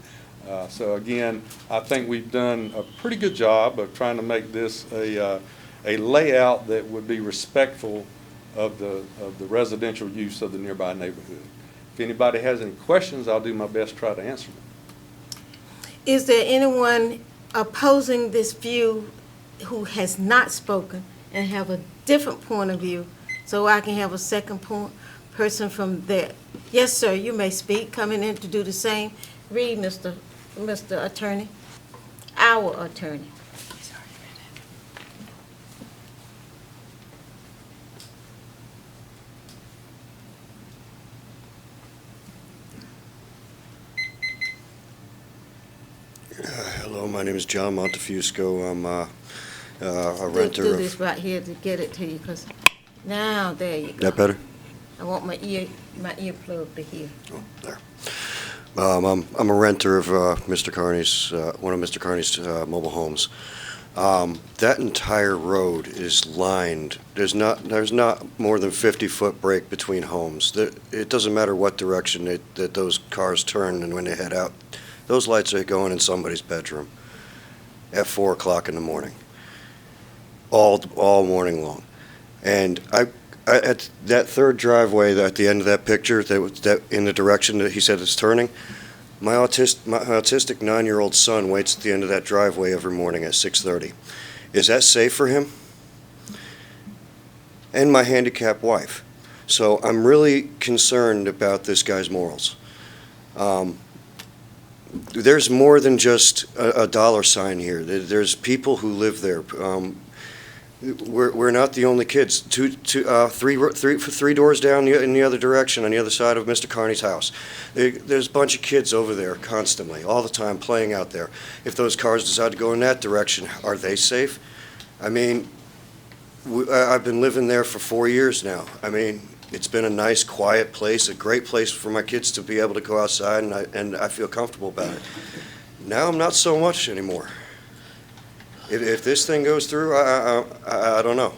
So again, I think we've done a pretty good job of trying to make this a layout that would be respectful of the residential use of the nearby neighborhood. If anybody has any questions, I'll do my best to try to answer them. Is there anyone opposing this view who has not spoken and have a different point of view, so I can have a second person from there? Yes, sir, you may speak, coming in to do the same. Read, Mr. Attorney, our attorney. Hello, my name is John Montefusco. I'm a renter Do of... this right here to get it to you, because now, there you go. That better? I want my earplug to hear. Oh, there. I'm a renter of Mr. Carney's, one of Mr. Carney's mobile homes. That entire road is lined. There's not more than 50-foot break between homes. It doesn't matter what direction that those cars turn and when they head out. Those lights are going in somebody's bedroom at 4 o'clock in the morning, all morning long. And at that third driveway at the end of that picture, that in the direction that he said it's turning, my autistic 9-year-old son waits at the end of that driveway every morning at 6:30. Is that safe for him? And my handicapped wife. So I'm really concerned about this guy's morals. There's more than just a dollar sign here. There's people who live there. We're not the only kids. Three doors down in the other direction, on the other side of Mr. Carney's house. There's a bunch of kids over there constantly, all the time, playing out there. If those cars decide to go in that direction, are they safe? I mean, I've been living there for 4 years now. I mean, it's been a nice, quiet place, a great place for my kids to be able to go outside, and I feel comfortable about it. Now I'm not so much anymore. If this thing goes through, I don't know.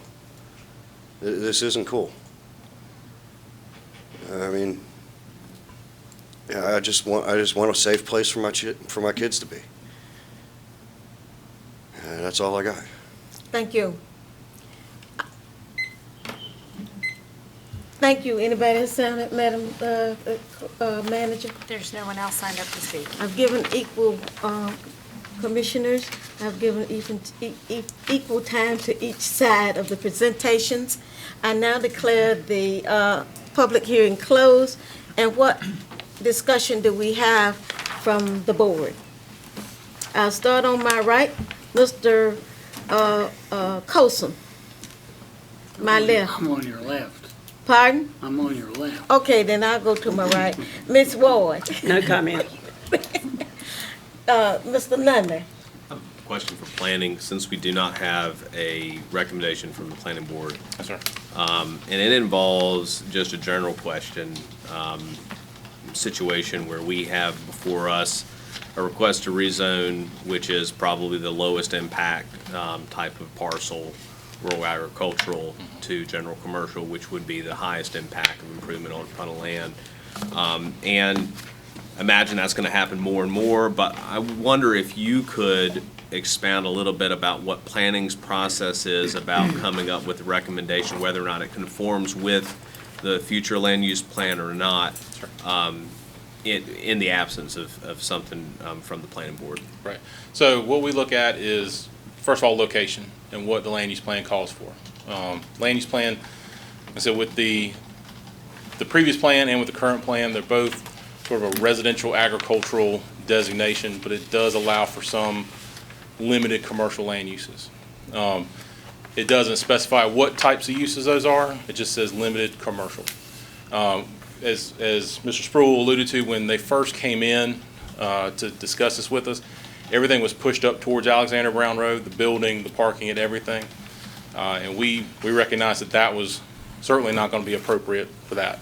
This isn't cool. I mean, I just want a safe place for my kids to be. And that's all I got. Thank you. Thank you. Anybody else signed up, Madam Manager? There's no one else signed up to speak. I've given equal commissioners, I've given equal time to each side of the presentations. I now declare the public hearing closed. And what discussion do we have from the board? I'll start on my right, Mr. Colson. My left. I'm on your left. Pardon? I'm on your left. Okay, then I'll go to my right. Ms. Ward. No comment. Mr. Lundy. Question for planning, since we do not have a recommendation from the planning board. Yes, sir. And it involves just a general question, situation where we have before us a request to rezone, which is probably the lowest impact type of parcel, rural agricultural to general commercial, which would be the highest impact of improvement on a land. And imagine that's going to happen more and more, but I wonder if you could expand a little bit about what planning's process is about coming up with a recommendation, whether or not it conforms with the future land use plan or not, in the absence of something from the planning board. Right. So what we look at is, first of all, location and what the land use plan calls for. Land use plan, so with the previous plan and with the current plan, they're both sort of a residential agricultural designation, but it does allow for some limited commercial land uses. It doesn't specify what types of uses those are. It just says limited commercial. As Mr. Sproul alluded to, when they first came in to discuss this with us, everything was pushed up towards Alexander Brown Road, the building, the parking, and everything. And we recognized that was certainly not going to be appropriate for that.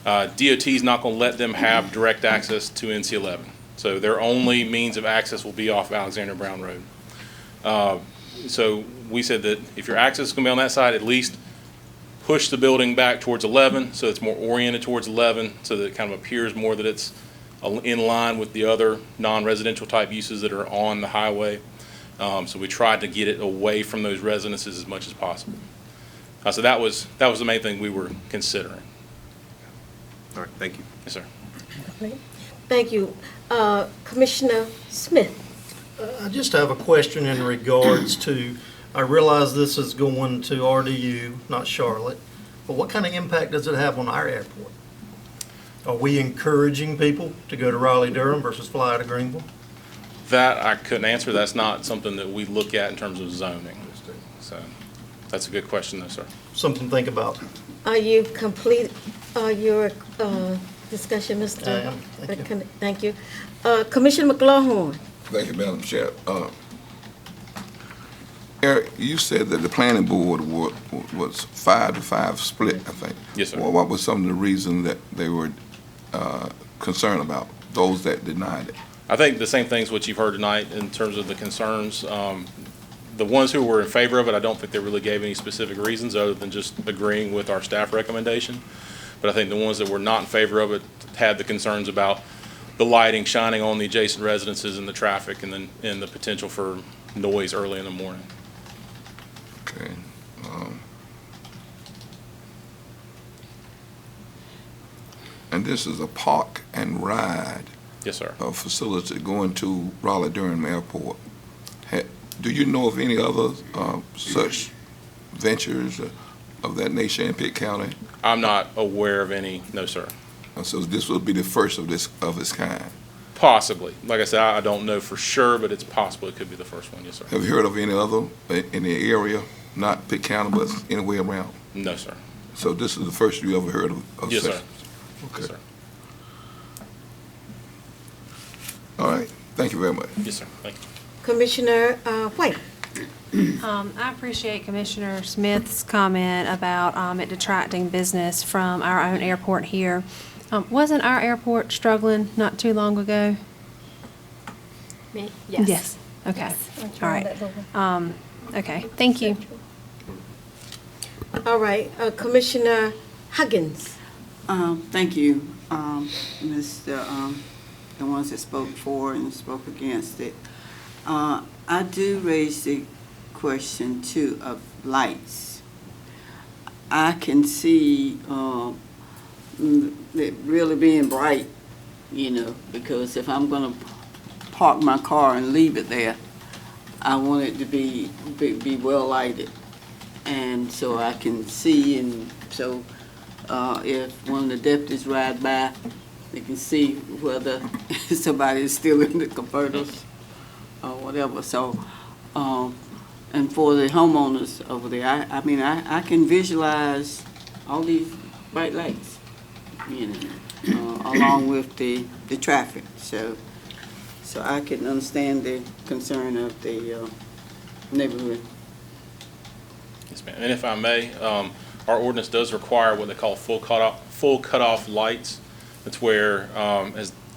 DOT is not going to let them have direct access to NC-11. So their only means of access will be off Alexander Brown Road. So we said that if your access is going to be on that side, at least push the building back towards 11 so it's more oriented towards 11 so that it kind of appears more that it's in line with the other non-residential type uses that are on the highway. So we tried to get it away from those residences as much as possible. So that was the main thing we were considering. All right, thank you. Yes, sir. Thank you. Commissioner Smith. I just have a question in regards to, I realize this is going to RDU, not Charlotte, but what kind of impact does it have on our airport? Are we encouraging people to go to Raleigh-Durham versus fly to Greenville? That I couldn't answer. That's not something that we look at in terms of zoning. So that's a good question, though, sir. Something to think about. Are you complete your discussion, Mr.? I am. Thank you. Commissioner McLaughlin. Thank you, Madam Chair. Eric, you said that the planning board was 5-5 split, I think. Yes, sir. Well, what was some of the reasons that they were concerned about, those that denied it? I think the same things what you've heard tonight in terms of the concerns. The ones who were in favor of it, I don't think they really gave any specific reasons other than just agreeing with our staff recommendation. But I think the ones that were not in favor of it had the concerns about the lighting shining on the adjacent residences and the traffic and the potential for noise early in the morning. Okay. And this is a park and ride. Yes, sir. Facility going to Raleigh-Durham Airport. Do you know of any other such ventures of that nature in Pitt County? I'm not aware of any, no, sir. So this will be the first of its kind? Possibly. Like I said, I don't know for sure, but it's possible it could be the first one, yes, sir. Have you heard of any other in the area, not Pitt County, but anywhere around? No, sir. So this is the first you ever heard of yes, such? Sir. Okay. Yes, sir. All right. Thank you very much. Yes, sir. Thank you. Commissioner White. I appreciate Commissioner Smith's comment about it detracting business from our own airport here. Wasn't our airport struggling not too long ago? Me? Yes. Okay. All right. Okay. Thank you. All right. Commissioner Huggins. Thank you. The ones that spoke for and spoke against it. I do raise the question too of lights. I can see it really being bright, because if I'm gonna park my car and leave it there, I want it to be well lighted, and so I can see, and so if one of the deputies ride by, they can see whether somebody is still in the converters or whatever. So, and for the homeowners over there, I mean, I can visualize all these bright lights, along with the traffic. So I can understand the concern of the neighborhood. Yes, ma'am. And if I may, our ordinance does require what they call full cutoff lights. That's where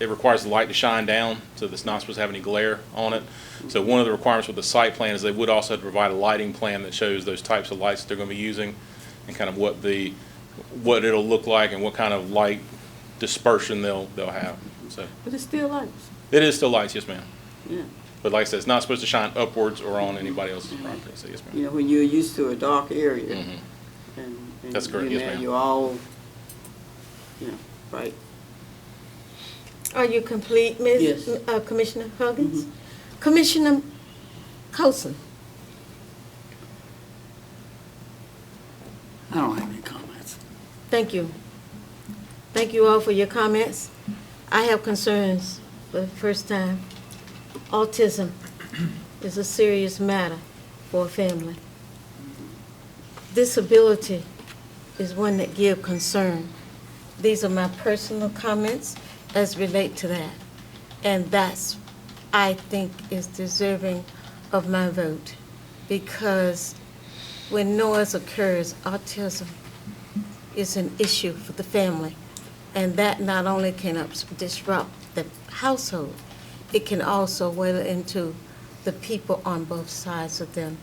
it requires the light to shine down, so it's not supposed to have any glare on it. So one of the requirements with the site plan is they would also have to provide a lighting plan that shows those types of lights that they're going to be using and kind of what it'll look like and what kind of light dispersion they'll have. So. But it's still lights. It is still lights, yes, ma'am. Yeah. But like I said, it's not supposed to shine upwards or on anybody else's property. So yes, ma'am. When you're used to a dark area, and that's correct. Yes, ma'am. You're all, right. Are you complete, Ms. Yes. Commissioner Huggins? Commissioner Coulson? I don't have any comments. Thank you. Thank you all for your comments. I have concerns for the first time. Autism is a serious matter for a family. Disability is one that gives concern. These are my personal comments as relate to that. And that's, I think, is deserving of my vote. Because when noise occurs, autism is an issue for the family. And that not only can disrupt the household, it can also weigh into the people on both sides of them.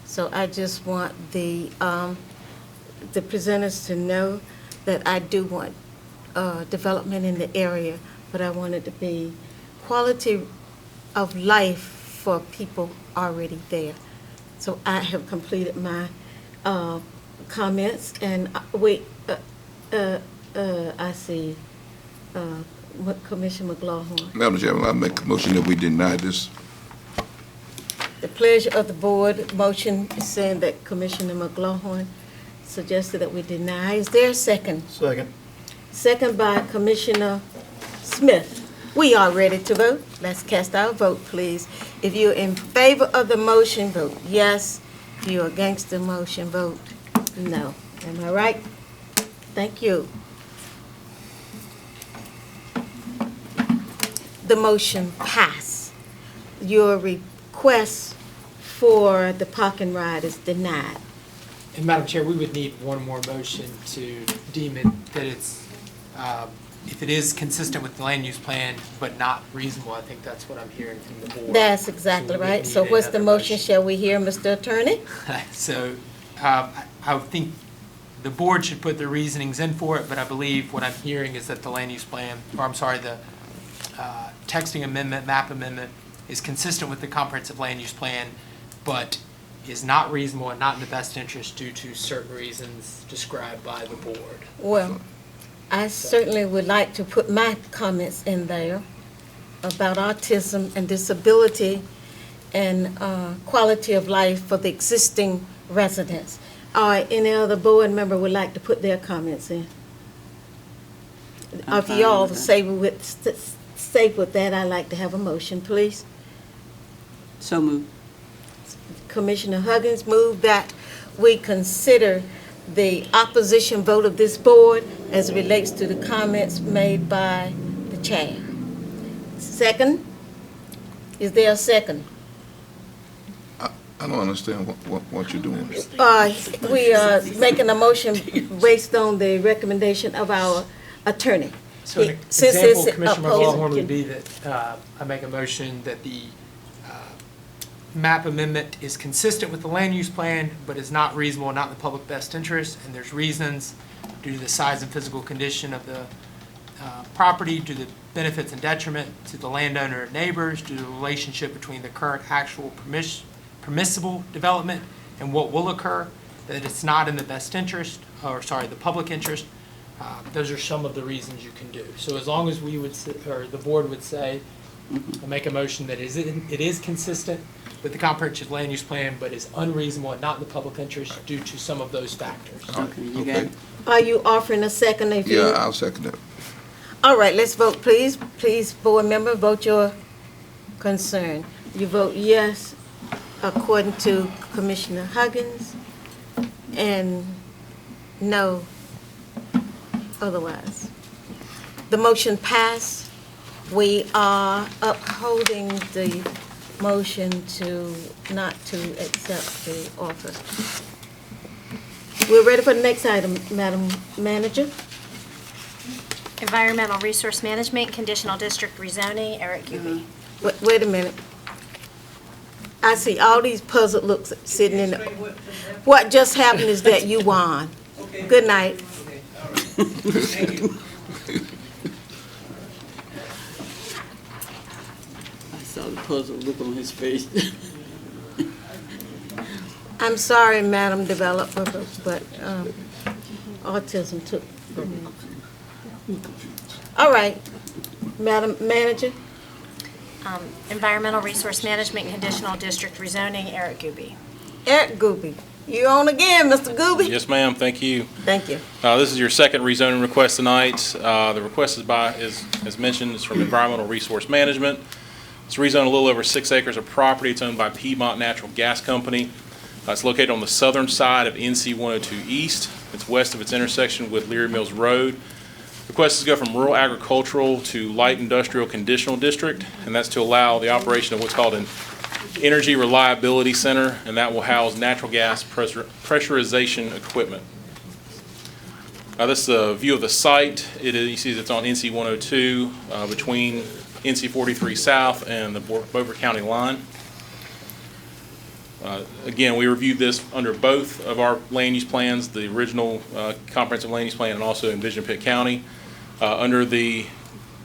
So I just want the presenters to know that I do want development in the area, but I want it to be quality of life for people already there. So I have completed my comments, and I see Commissioner McLaughlin. Madam Chairman, I make a motion that we deny this. The pleasure of the board, motion is saying that Commissioner McLaughlin suggested that we deny. Is there a second? Second. Second by Commissioner Smith. We are ready to vote. Let's cast our vote, please. If you're in favor of the motion, vote yes. If you're against the motion, vote no. Am I right? Thank you. The motion passed. Your request for the park and ride is denied. And Madam Chair, we would need one more motion to deem it that it's, if it is consistent with the land use plan, but not reasonable. I think that's what I'm hearing from the board. That's exactly right. So what's the motion? Shall we hear, Mr. Attorney? So I think the board should put the reasonings in for it, but I believe what I'm hearing is that the land use plan, or I'm sorry, the texting amendment, map amendment, is consistent with the comprehensive land use plan, but is not reasonable and not in the best interest due to certain reasons described by the board. Well, I certainly would like to put my comments in there about autism and disability and quality of life for the existing residents. All right, any other board member would like to put their comments in? If y'all say with that, I'd like to have a motion, please. So moved. Commissioner Huggins moved that we consider the opposition vote of this board as it relates to the comments made by the chair. Second? Is there a second? I don't understand what you're doing. We are making a motion based on the recommendation of our attorney. So an example, Commissioner McLaughlin, would be that I make a motion that the map amendment is consistent with the land use plan, but is not reasonable and not in the public best interest, and there's reasons due to the size and physical condition of the property, to the benefits and detriment to the landowner and neighbors, to the relationship between the current actual permissible development and what will occur, that it's not in the best interest, the public interest. Those are some of the reasons you can do. So as long as we would, or the board would say, or make a motion that it is consistent with the comprehensive land use plan, but is unreasonable and not in the public interest due to some of those factors. Okay, you got it. Are you offering a second? Yeah, I'll second it. All right, let's vote, please. Please, board member, vote your concern. You vote yes according to Commissioner Huggins, and no otherwise. The motion passed. We are upholding the motion not to accept the offer. We're ready for the next item, Madam Manager. Environmental Resource Management, Conditional District Rezoning, Eric Kuby. Wait a minute. I see all these puzzled looks sitting in the... What just happened is that you won. Good night. I saw the puzzled look on his face. I'm sorry, Madam Developer, but autism took... All right, Madam Manager. Environmental Resource Management, Conditional District Rezoning, Eric Kuby. Eric Gooby, you on again, Mr. Gooby? Yes, ma'am. Thank you. Thank you. This is your second rezoning request tonight. The request as mentioned, is from Environmental Resource Management. It's rezoned a little over 6 acres of property. It's owned by Piedmont Natural Gas Company. It's located on the southern side of NC 102 East. It's west of its intersection with Leary Mills Road. Request is to go from rural agricultural to light industrial conditional district, and that's to allow the operation of what's called an energy reliability center, and that will house natural gas pressurization equipment. This is a view of the site. You see it's on NC 102 between NC 43 South and the Beaufort County line. Again, we reviewed this under both of our land use plans, the original comprehensive land use plan and also Envision Pitt County. Under the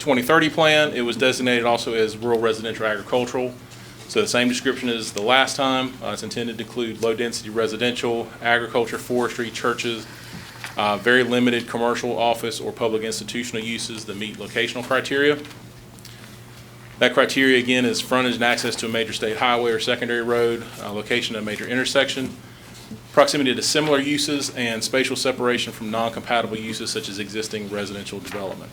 2030 plan, it was designated also as rural residential agricultural. So the same description as the last time. It's intended to include low-density residential, agriculture, forestry, churches, very limited commercial, office, or public institutional uses that meet locational criteria. That criteria, again, is frontage and access to a major state highway or secondary road, location at a major intersection, proximity to similar uses, and spatial separation from non-compatible uses such as existing residential development.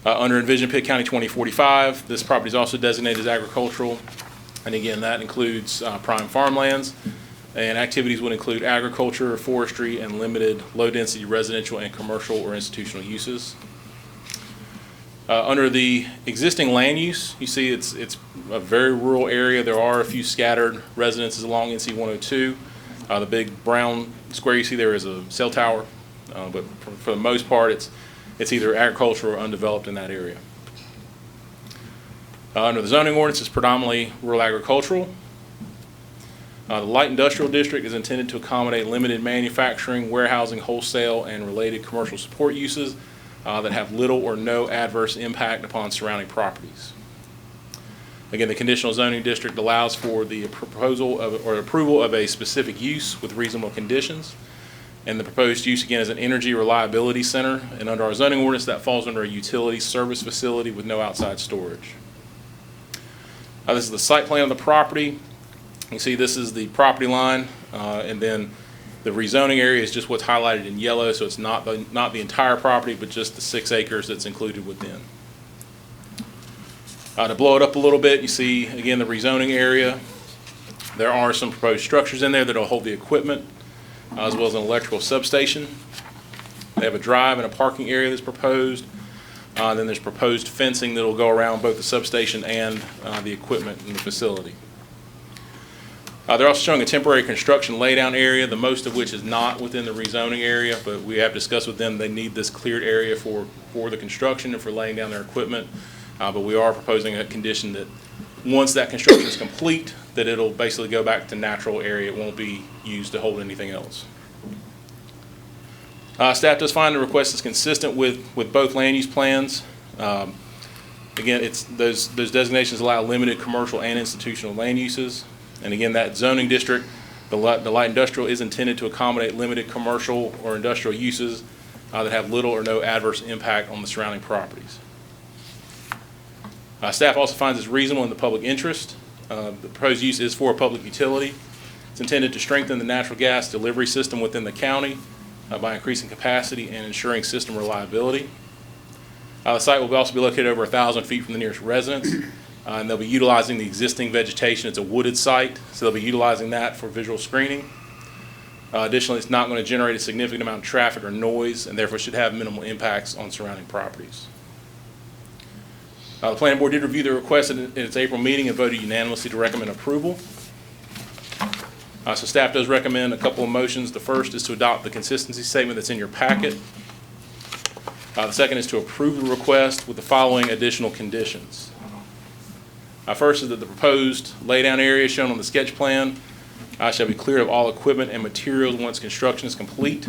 Under Envision Pitt County 2045, this property is also designated as agricultural, and again, that includes prime farmlands, and activities would include agriculture, forestry, and limited low-density residential and commercial or institutional uses. Under the existing land use, you see it's a very rural area. There are a few scattered residences along NC 102. The big brown square you see there is a cell tower, but for the most part, it's either agricultural or undeveloped in that area. Under the zoning ordinance, it's predominantly rural agricultural. The light industrial district is intended to accommodate limited manufacturing, warehousing, wholesale, and related commercial support uses that have little or no adverse impact upon surrounding properties. Again, the conditional zoning district allows for the proposal of, or approval of a specific use with reasonable conditions. And the proposed use, again, is an energy reliability center. And under our zoning ordinance, that falls under a utility service facility with no outside storage. This is the site plan of the property. You see this is the property line, and then the rezoning area is just what's highlighted in yellow, so it's not the entire property, but just the 6 acres that's included within. To blow it up a little bit, you see, again, the rezoning area. There are some proposed structures in there that will hold the equipment, as well as an electrical substation. They have a drive and a parking area that's proposed. Then there's proposed fencing that will go around both the substation and the equipment in the facility. They're also showing a temporary construction laydown area, the most of which is not within the rezoning area, but we have discussed with them they need this cleared area for the construction and for laying down their equipment. But we are proposing a condition that once that construction is complete, that it'll basically go back to natural area. It won't be used to hold anything else. Staff does find the request is consistent with both land use plans. Again, it's those designations allow limited commercial and institutional land uses. And again, that zoning district, the light industrial, is intended to accommodate limited commercial or industrial uses that have little or no adverse impact on the surrounding properties. Staff also finds this reasonable in the public interest. The proposed use is for a public utility. It's intended to strengthen the natural gas delivery system within the county by increasing capacity and ensuring system reliability. The site will also be located over 1,000 feet from the nearest residence, and they'll be utilizing the existing vegetation. It's a wooded site, so they'll be utilizing that for visual screening. Additionally, it's not going to generate a significant amount of traffic or noise, and therefore should have minimal impacts on surrounding properties. The Planning Board did review the request in its April meeting and voted unanimously to recommend approval. So staff does recommend a couple of motions. The first is to adopt the consistency statement that's in your packet. The second is to approve the request with the following additional conditions. First is that the proposed laydown area shown on the sketch plan shall be cleared of all equipment and materials once construction is complete.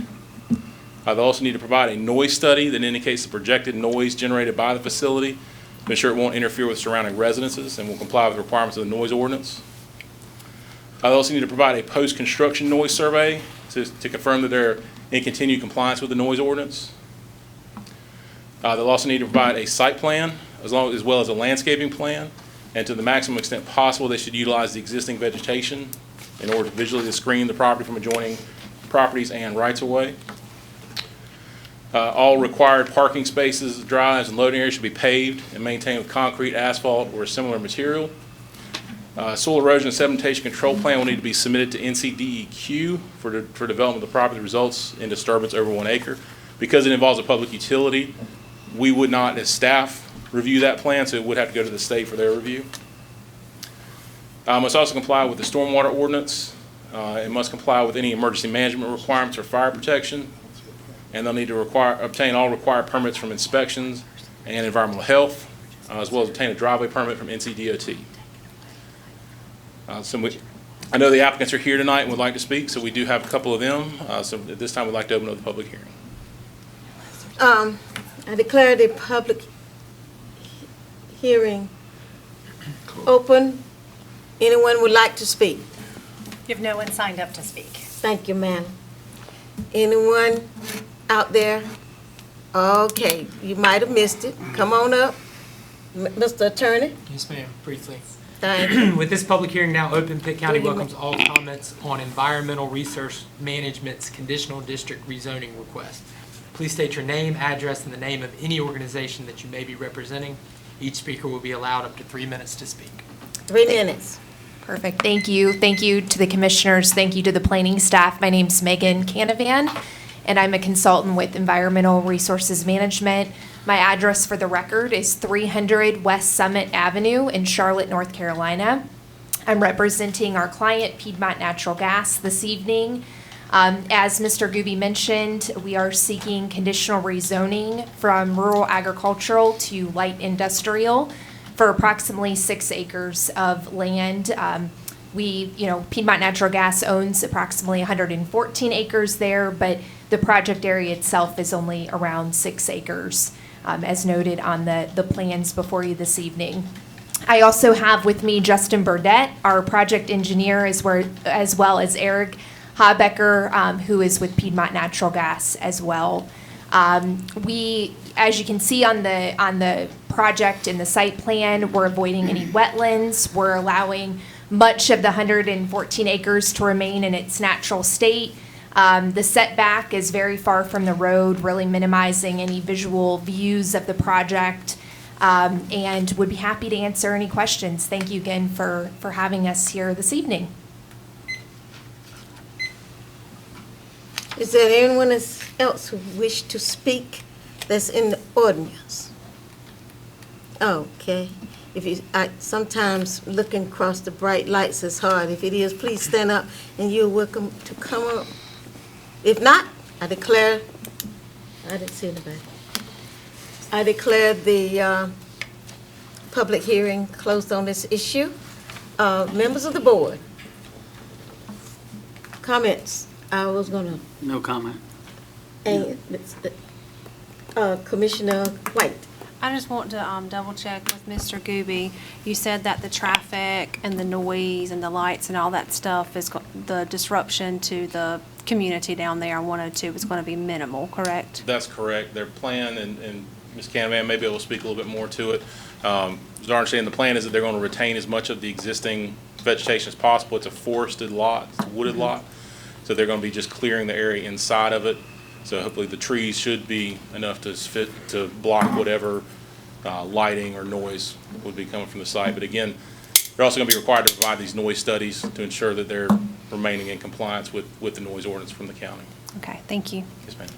They'll also need to provide a noise study that indicates the projected noise generated by the facility to ensure it won't interfere with surrounding residences and will comply with the requirements of the noise ordinance. They'll also need to provide a post-construction noise survey to confirm that they're in continued compliance with the noise ordinance. They'll also need to provide a site plan as well as a landscaping plan, and to the maximum extent possible, they should utilize the existing vegetation in order to visually screen the property from adjoining properties and rights-of-way. All required parking spaces, drives, and loading areas should be paved and maintained with concrete, asphalt, or a similar material. Soil erosion and sedimentation control plan will need to be submitted to NCDEQ for development of the property that results in disturbance over 1 acre. Because it involves a public utility, we would not, as staff, review that plan, so it would have to go to the state for their review. Must also comply with the stormwater ordinance. It must comply with any emergency management requirements for fire protection, and they'll need to obtain all required permits from inspections and environmental health, as well as obtain a driveway permit from NCDOT. I know the applicants are here tonight and would like to speak, so we do have a couple of them. So at this time, we'd like to open up the public hearing. I declare the public hearing open. Anyone would like to speak? You have no one signed up to speak. Thank you, ma'am. Anyone out there? Okay, you might have missed it. Come on up. Mr. Attorney? Yes, ma'am, briefly. Thank you. With this public hearing now open, Pitt County welcomes all comments on Environmental Resource Management's conditional district rezoning request. Please state your name, address, and the name of any organization that you may be representing. Each speaker will be allowed up to 3 minutes to speak. 3 minutes. Perfect. Thank you. Thank you to the commissioners. Thank you to the planning staff. My name's Megan Canavan, and I'm a consultant with Environmental Resources Management. My address for the record is 300 West Summit Avenue in Charlotte, North Carolina. I'm representing our client, Piedmont Natural Gas, this evening. As Mr. Gooby mentioned, we are seeking conditional rezoning from rural agricultural to light industrial for approximately 6 acres of land. Piedmont Natural Gas owns approximately 114 acres there, but the project area itself is only around 6 acres, as noted on the plans before you this evening. I also have with me Justin Burdett, our project engineer, as well as Eric Habecker, who is with Piedmont Natural Gas as well. We, as you can see on the project in the site plan, we're avoiding any wetlands. We're allowing much of the 114 acres to remain in its natural state. The setback is very far from the road, really minimizing any visual views of the project, and would be happy to answer any questions. Thank you again for having us here this evening. Is there anyone else who wish to speak that's in the audience? Okay. Sometimes looking across the bright lights is hard. If it is, please stand up and you're welcome to come up. If not, I didn't see anybody. I declare the public hearing closed on this issue. Members of the board, comments? No comment. And Commissioner White. I just want to double check with Mr. Gooby. You said that the traffic and the noise and the lights and all that stuff is, the disruption to the community down there on 102 is going to be minimal, correct? That's correct. Their plan, and Ms. Canavan may be able to speak a little bit more to it. As I understand, the plan is that they're going to retain as much of the existing vegetation as possible. It's a forested lot, it's a wooded lot. So they're going to be just clearing the area inside of it. So hopefully the trees should be enough to block whatever lighting or noise would be coming from the site. But again, they're also going to be required to provide these noise studies to ensure that they're remaining in compliance with the noise ordinance from the county. Okay, thank you. Yes, ma'am.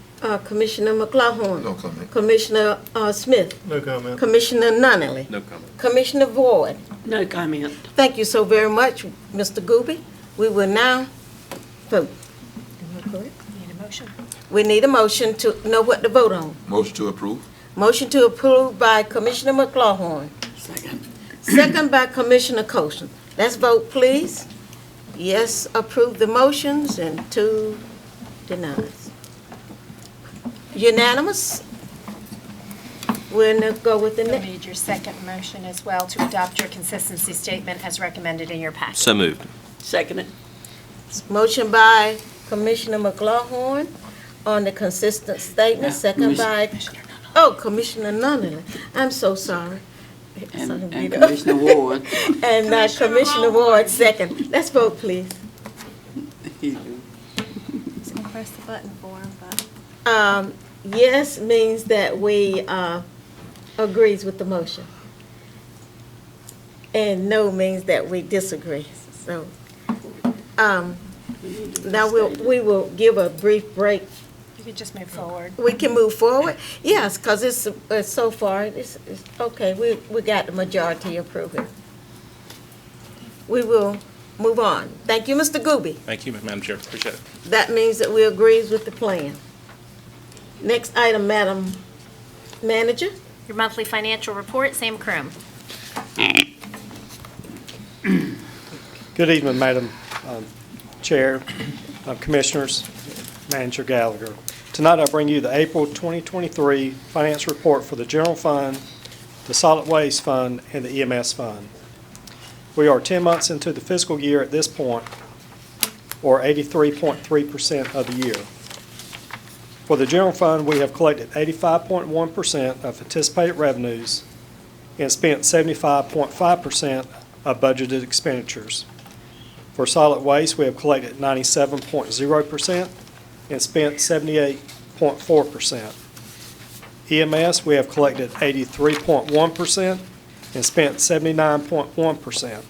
Commissioner McLaughlin. No comment. Commissioner Smith. No comment. Commissioner Nunley. No comment. Commissioner Ward. No comment. Thank you so very much, Mr. Gooby. We will now vote. Am I correct? Need a motion? We need a motion to know what to vote on. Motion to approve. Motion to approve by Commissioner McLaughlin. Second. Second by Commissioner Colson. Let's vote, please. Yes, approve the motions, and 2 denies. Unanimous? We'll now go with the You'll next. need your second motion as well to adopt your consistency statement as recommended in your packet. So moved. Second it. Motion by Commissioner McLaughlin on the consistent statement, second by, Commissioner Nunley. I'm so sorry. And Commissioner Ward. And Commissioner Ward, second. Let's vote, please. Just gonna press the button for him, but. Yes means that we agrees with the motion. And no means that we disagree. So, now we will give a brief break. You could just move forward. We can move forward? Yes, because it's so far, it's okay, we got the majority approving. We will move on. Thank you, Mr. Gooby. Thank you, Madam Chair. Appreciate it. That means that we agrees with the plan. Next item, Madam Manager. Your monthly financial report, Sam Crum. Good evening, Madam Chair, Commissioners, Manager Gallagher. Tonight I bring you the April 2023 finance report for the General Fund, the Solid Waste Fund, and the EMS Fund. We are 10 months into the fiscal year at this point, or 83.3% of the year. For the General Fund, we have collected 85.1% of anticipated revenues and spent 75.5% of budgeted expenditures. For solid waste, we have collected 97.0% and spent 78.4%. EMS, we have collected 83.1% and spent 79.1%.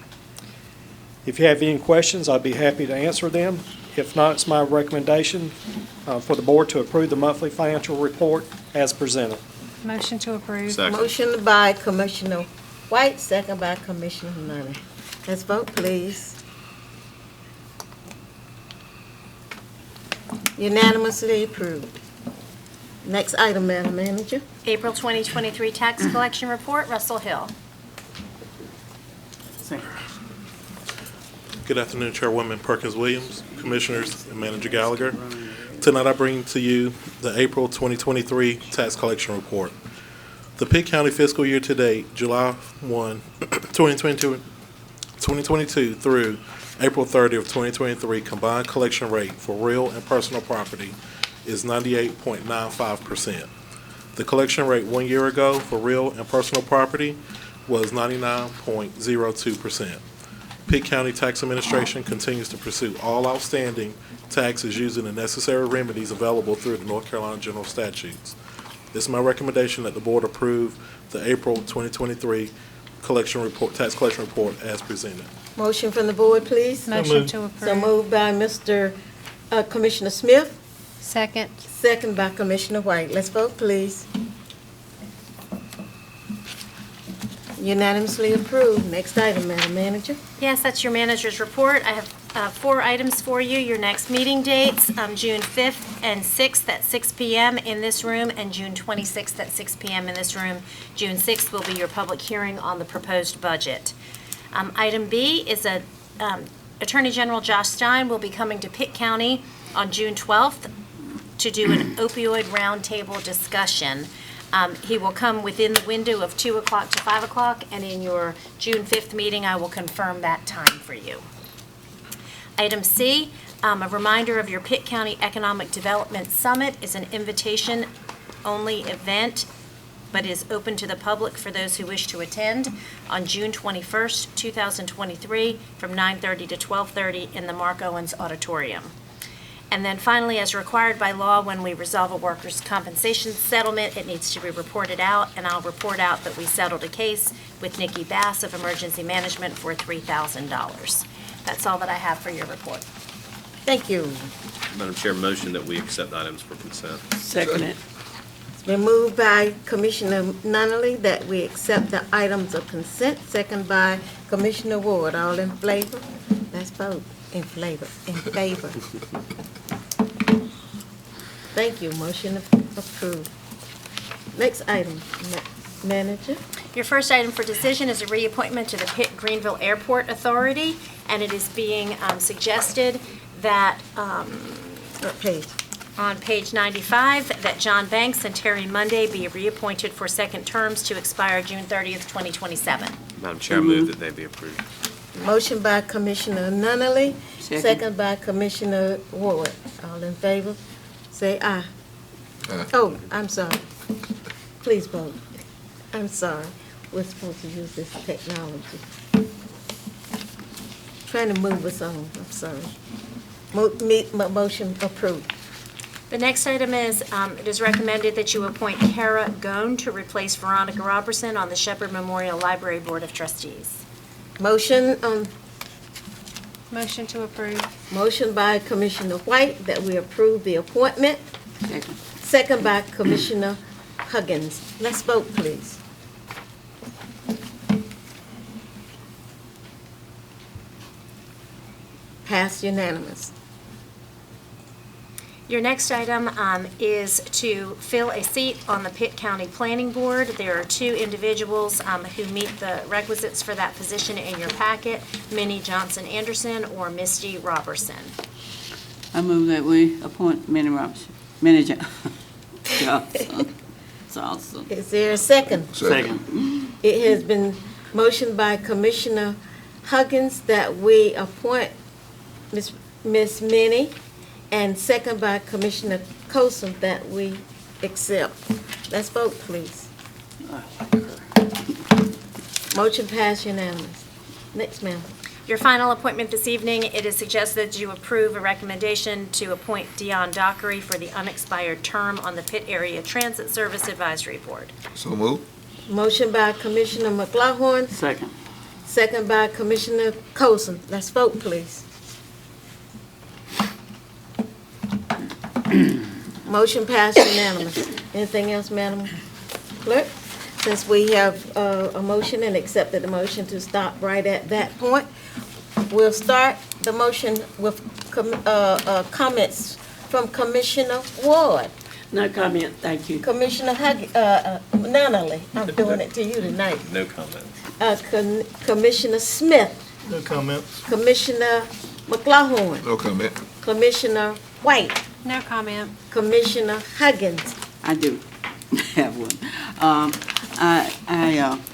If you have any questions, I'd be happy to answer them. If not, it's my recommendation for the board to approve the monthly financial report as presented. Motion to approve. Second. Motion by Commissioner White, second by Commissioner Nunley. Let's vote, please. Unanimously approved. Next item, Madam Manager. April 2023 tax collection report, Russell Hill. Good afternoon, Chairwoman Perkins Williams, Commissioners, and Manager Gallagher. Tonight I bring to you the April 2023 tax collection report. The Pitt County fiscal year to date, July 1, 2022 through April 30 of 2023 combined collection rate for real and personal property is 98.95%. The collection rate 1 year ago for real and personal property was 99.02%. Pitt County Tax Administration continues to pursue all outstanding taxes using the necessary remedies available through the North Carolina General Statutes. It's my recommendation that the board approve the April 2023 collection report, tax collection report as presented. Motion from the board, please. Motion to approve. So moved by Mr. Commissioner Smith, Second. second by Commissioner White. Let's vote, please. Unanimously approved. Next item, Madam Manager. Yes, that's your manager's report. I have 4 items for you. Your next meeting dates, June 5th and 6th at 6 p.m. in this room, and June 26th at 6 p.m. in this room. June 6th will be your public hearing on the proposed budget. Item B is Attorney General Josh Stein will be coming to Pitt County on June 12th to do an opioid roundtable discussion. He will come within the window of 2 o'clock to 5 o'clock, and in your June 5th meeting, I will confirm that time for you. Item C, a reminder of your Pitt County Economic Development Summit is an invitation-only event, but is open to the public for those who wish to attend on June 21st, 2023, from 9:30 to 12:30 in the Mark Owens Auditorium. And then finally, as required by law, when we resolve a workers' compensation settlement, it needs to be reported out, and I'll report out that we settled a case with Nikki Bass of Emergency Management for $3,000. That's all that I have for your report. Thank you. Madam Chair, motion that we accept items for consent. Second it. It's been moved by Commissioner Nunley that we accept the items of consent, second by Commissioner Ward. All in favor? Let's vote. In favor. In favor. Thank you. Motion approved. Next item, Manager. Your first item for decision is a reappointment to the Pitt Greenville Airport Authority, and it is being suggested that, What page? on page 95, that John Banks and Terry Monday be reappointed for second terms to expire June 30th, 2027. Madam Chair, I move that they be approved. Motion by Commissioner Nunley, second by Commissioner Ward. All in favor? Say aye. Aye. Oh, I'm sorry. Please vote. I'm sorry. We're supposed to use this technology. Trying to move us on. I'm sorry. Motion approved. The next item is, it is recommended that you appoint Kara Gone to replace Veronica Robertson on the Shepherd Memorial Library Board of Trustees. Motion, Motion to approve. motion by Commissioner White that we approve the appointment. Second. Second by Commissioner Huggins. Let's vote, please. Passed unanimous. Your next item is to fill a seat on the Pitt County Planning Board. There are two individuals who meet the requisites for that position in your packet, Minnie Johnson Anderson or Misty Robertson. I move that we appoint Minnie Robinson, Minnie Johnson. Johnson. Is there a second? Second. It has been motioned by Commissioner Huggins that we appoint Miss Minnie, and second by Commissioner Coulson that we accept. Let's vote, please. Motion passed unanimous. Next, ma'am. Your final appointment this evening, it is suggested that you approve a recommendation to appoint Dion Dockery for the unexpired term on the Pitt Area Transit Service Advisory Board. So move. Motion by Commissioner McLaughlin, Second. second by Commissioner Coulson. Let's vote, please. Motion passed unanimous. Anything else, Madam Clerk? Since we have a motion and accepted the motion to stop right at that point, we'll start the motion with comments from Commissioner Ward. No comment, thank you. Commissioner Nunley, I'm doing it to you tonight. No comments. Commissioner Smith, No comments. Commissioner McLaughlin, No comment. Commissioner White, No comment. Commissioner Huggins. I do have one.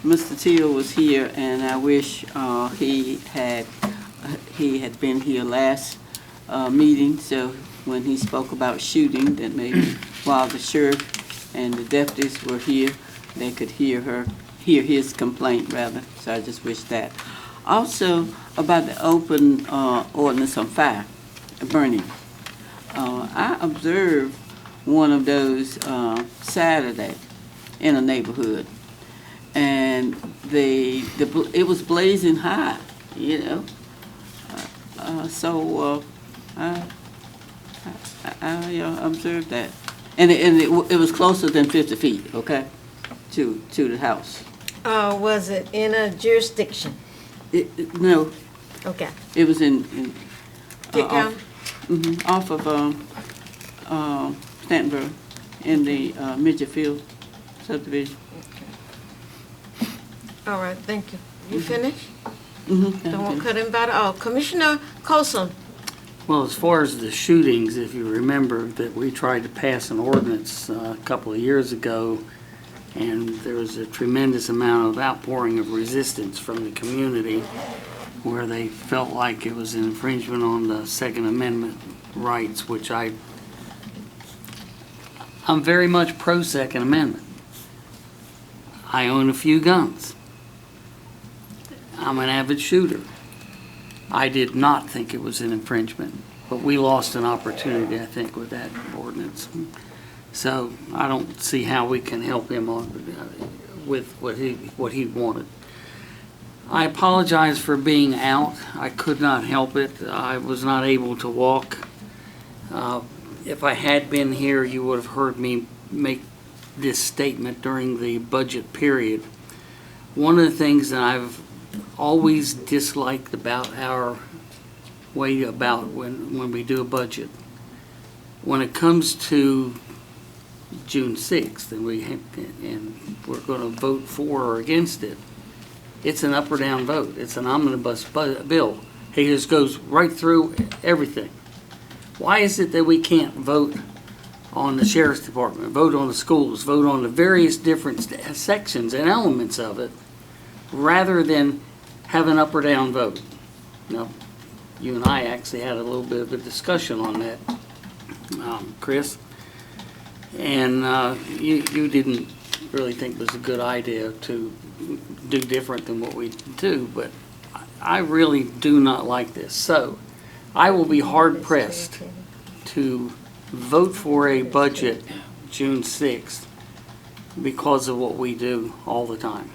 Mr. Teal was here, and I wish he had been here last meeting, so when he spoke about shooting, that maybe while the sheriff and the deputies were here, they could hear his complaint rather. So I just wish that. Also, about the open ordinance on fire, burning. I observed one of those Saturday in a neighborhood, and it was blazing high, you know. So I observed that, and it was closer than 50 feet, okay, to the house. Was it in a jurisdiction? No, Okay. it was in Pitt County? off of Stantonburg in the Midgetfield subdivision. All right, thank you. You finished? Mm-hmm. Don't want to cut anybody off. Commissioner Coulson, Well, as far as the shootings, if you remember that we tried to pass an ordinance a couple of years ago, and there was a tremendous amount of outpouring of resistance from the community where they felt like it was an infringement on the Second Amendment rights, which I'm very much pro Second Amendment. I own a few guns. I'm an avid shooter. I did not think it was an infringement, but we lost an opportunity, I think, with that ordinance. So I don't see how we can help him on with what he wanted. I apologize for being out. I could not help it. I was not able to walk. If I had been here, you would have heard me make this statement during the budget period. One of the things that I've always disliked about our way about when we do a budget, when it comes to June 6th and we're going to vote for or against it, it's an up or down vote. It's an omnibus bill. It just goes right through everything. Why is it that we can't vote on the sheriff's department, vote on the schools, vote on the various different sections and elements of it, rather than have an up or down vote? Now, you and I actually had a little bit of a discussion on that, Chris, and you didn't really think it was a good idea to do different than what we do, but I really do not like this. So I will be hard pressed to vote for a budget June 6th because of what we do all the time.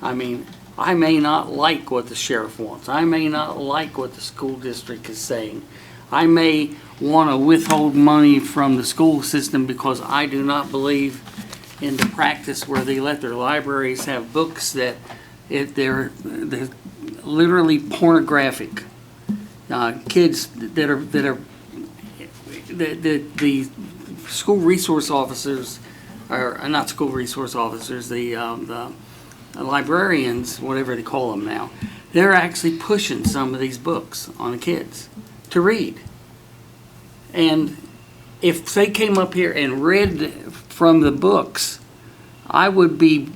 I mean, I may not like what the sheriff wants. I may not like what the school district is saying. I may want to withhold money from the school system because I do not believe in the practice where they let their libraries have books that they're literally pornographic. Kids that are the school resource officers, or not school resource officers, the librarians, whatever they call them now, they're actually pushing some of these books on the kids to read. And if they came up here and read from the books, I would be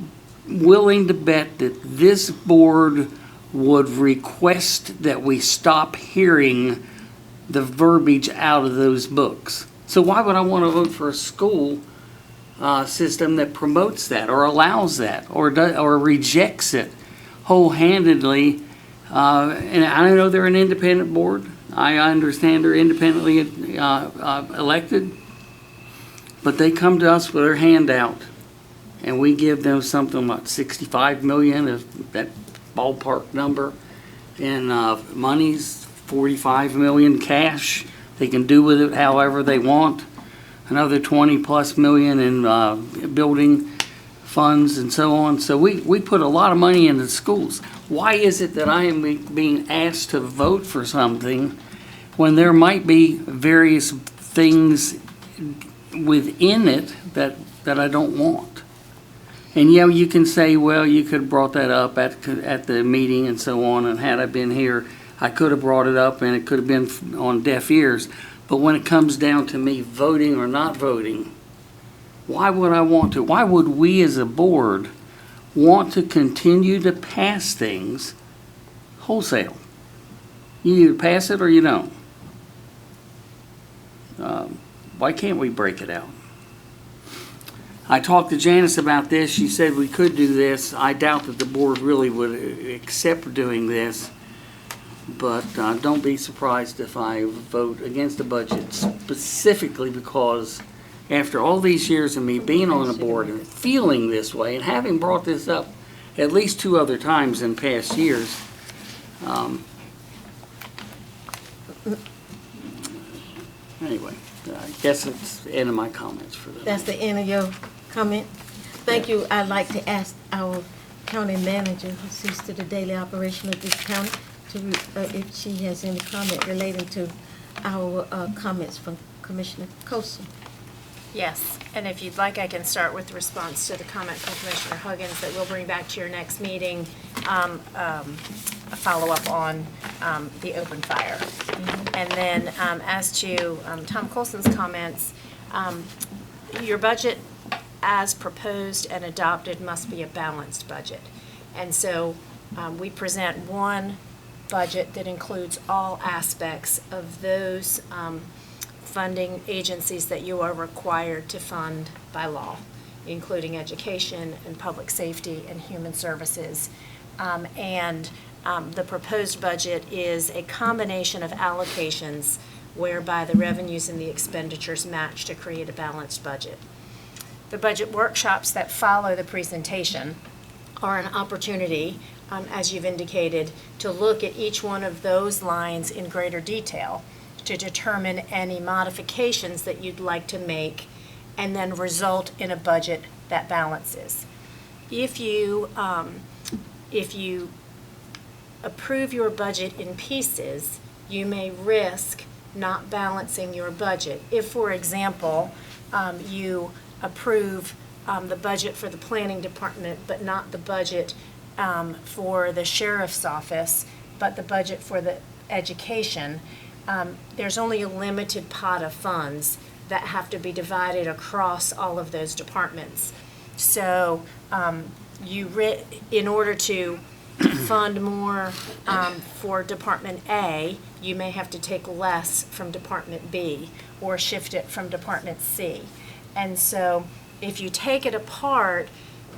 willing to bet that this board would request that we stop hearing the verbiage out of those books. So why would I want to vote for a school system that promotes that or allows that or rejects it whole-handedly? And I know they're an independent board. I understand they're independently elected, but they come to us with their hand out, and we give them something like $65 million, of that ballpark number, and money's $45 million cash. They can do with it however they want. Another 20+ million in building funds and so on. So we put a lot of money into schools. Why is it that I am being asked to vote for something when there might be various things within it that I don't want? And yeah, you can say, well, you could have brought that up at the meeting and so on, and had I been here, I could have brought it up and it could have been on deaf ears. But when it comes down to me voting or not voting, why would I want to? Why would we as a board want to continue to pass things wholesale? You either pass it or you don't. Why can't we break it out? I talked to Janice about this. She said we could do this. I doubt that the board really would accept doing this. But don't be surprised if I vote against the budget, specifically because after all these years of me being on the board and feeling this way and having brought this up at least 2 other times in past years, anyway, I guess that's the end of my comments for that. That's the end of your comment. Thank you. I'd like to ask our county manager, who sees to the daily operation of this county, if she has any comment relating to our comments from Commissioner Coastal. Yes, and if you'd like, I can start with the response to the comment from Commissioner Huggins that we'll bring back to your next meeting, a follow-up on the open fire. And then as to Tom Colson's comments, your budget as proposed and adopted must be a balanced budget. And so we present one budget that includes all aspects of those funding agencies that you are required to fund by law, including education and public safety and human services. The proposed budget is a combination of allocations whereby the revenues and the expenditures match to create a balanced budget. The budget workshops that follow the presentation are an opportunity, as you've indicated, to look at each one of those lines in greater detail to determine any modifications that you'd like to make and then result in a budget that balances. If you approve your budget in pieces, you may risk not balancing your budget. If, for example, you approve the budget for the planning department, but not the budget for the sheriff's office, but the budget for the education, there's only a limited pot of funds that have to be divided across all of those departments. So in order to fund more for Department A, you may have to take less from Department B or shift it from Department C. And so if you take it apart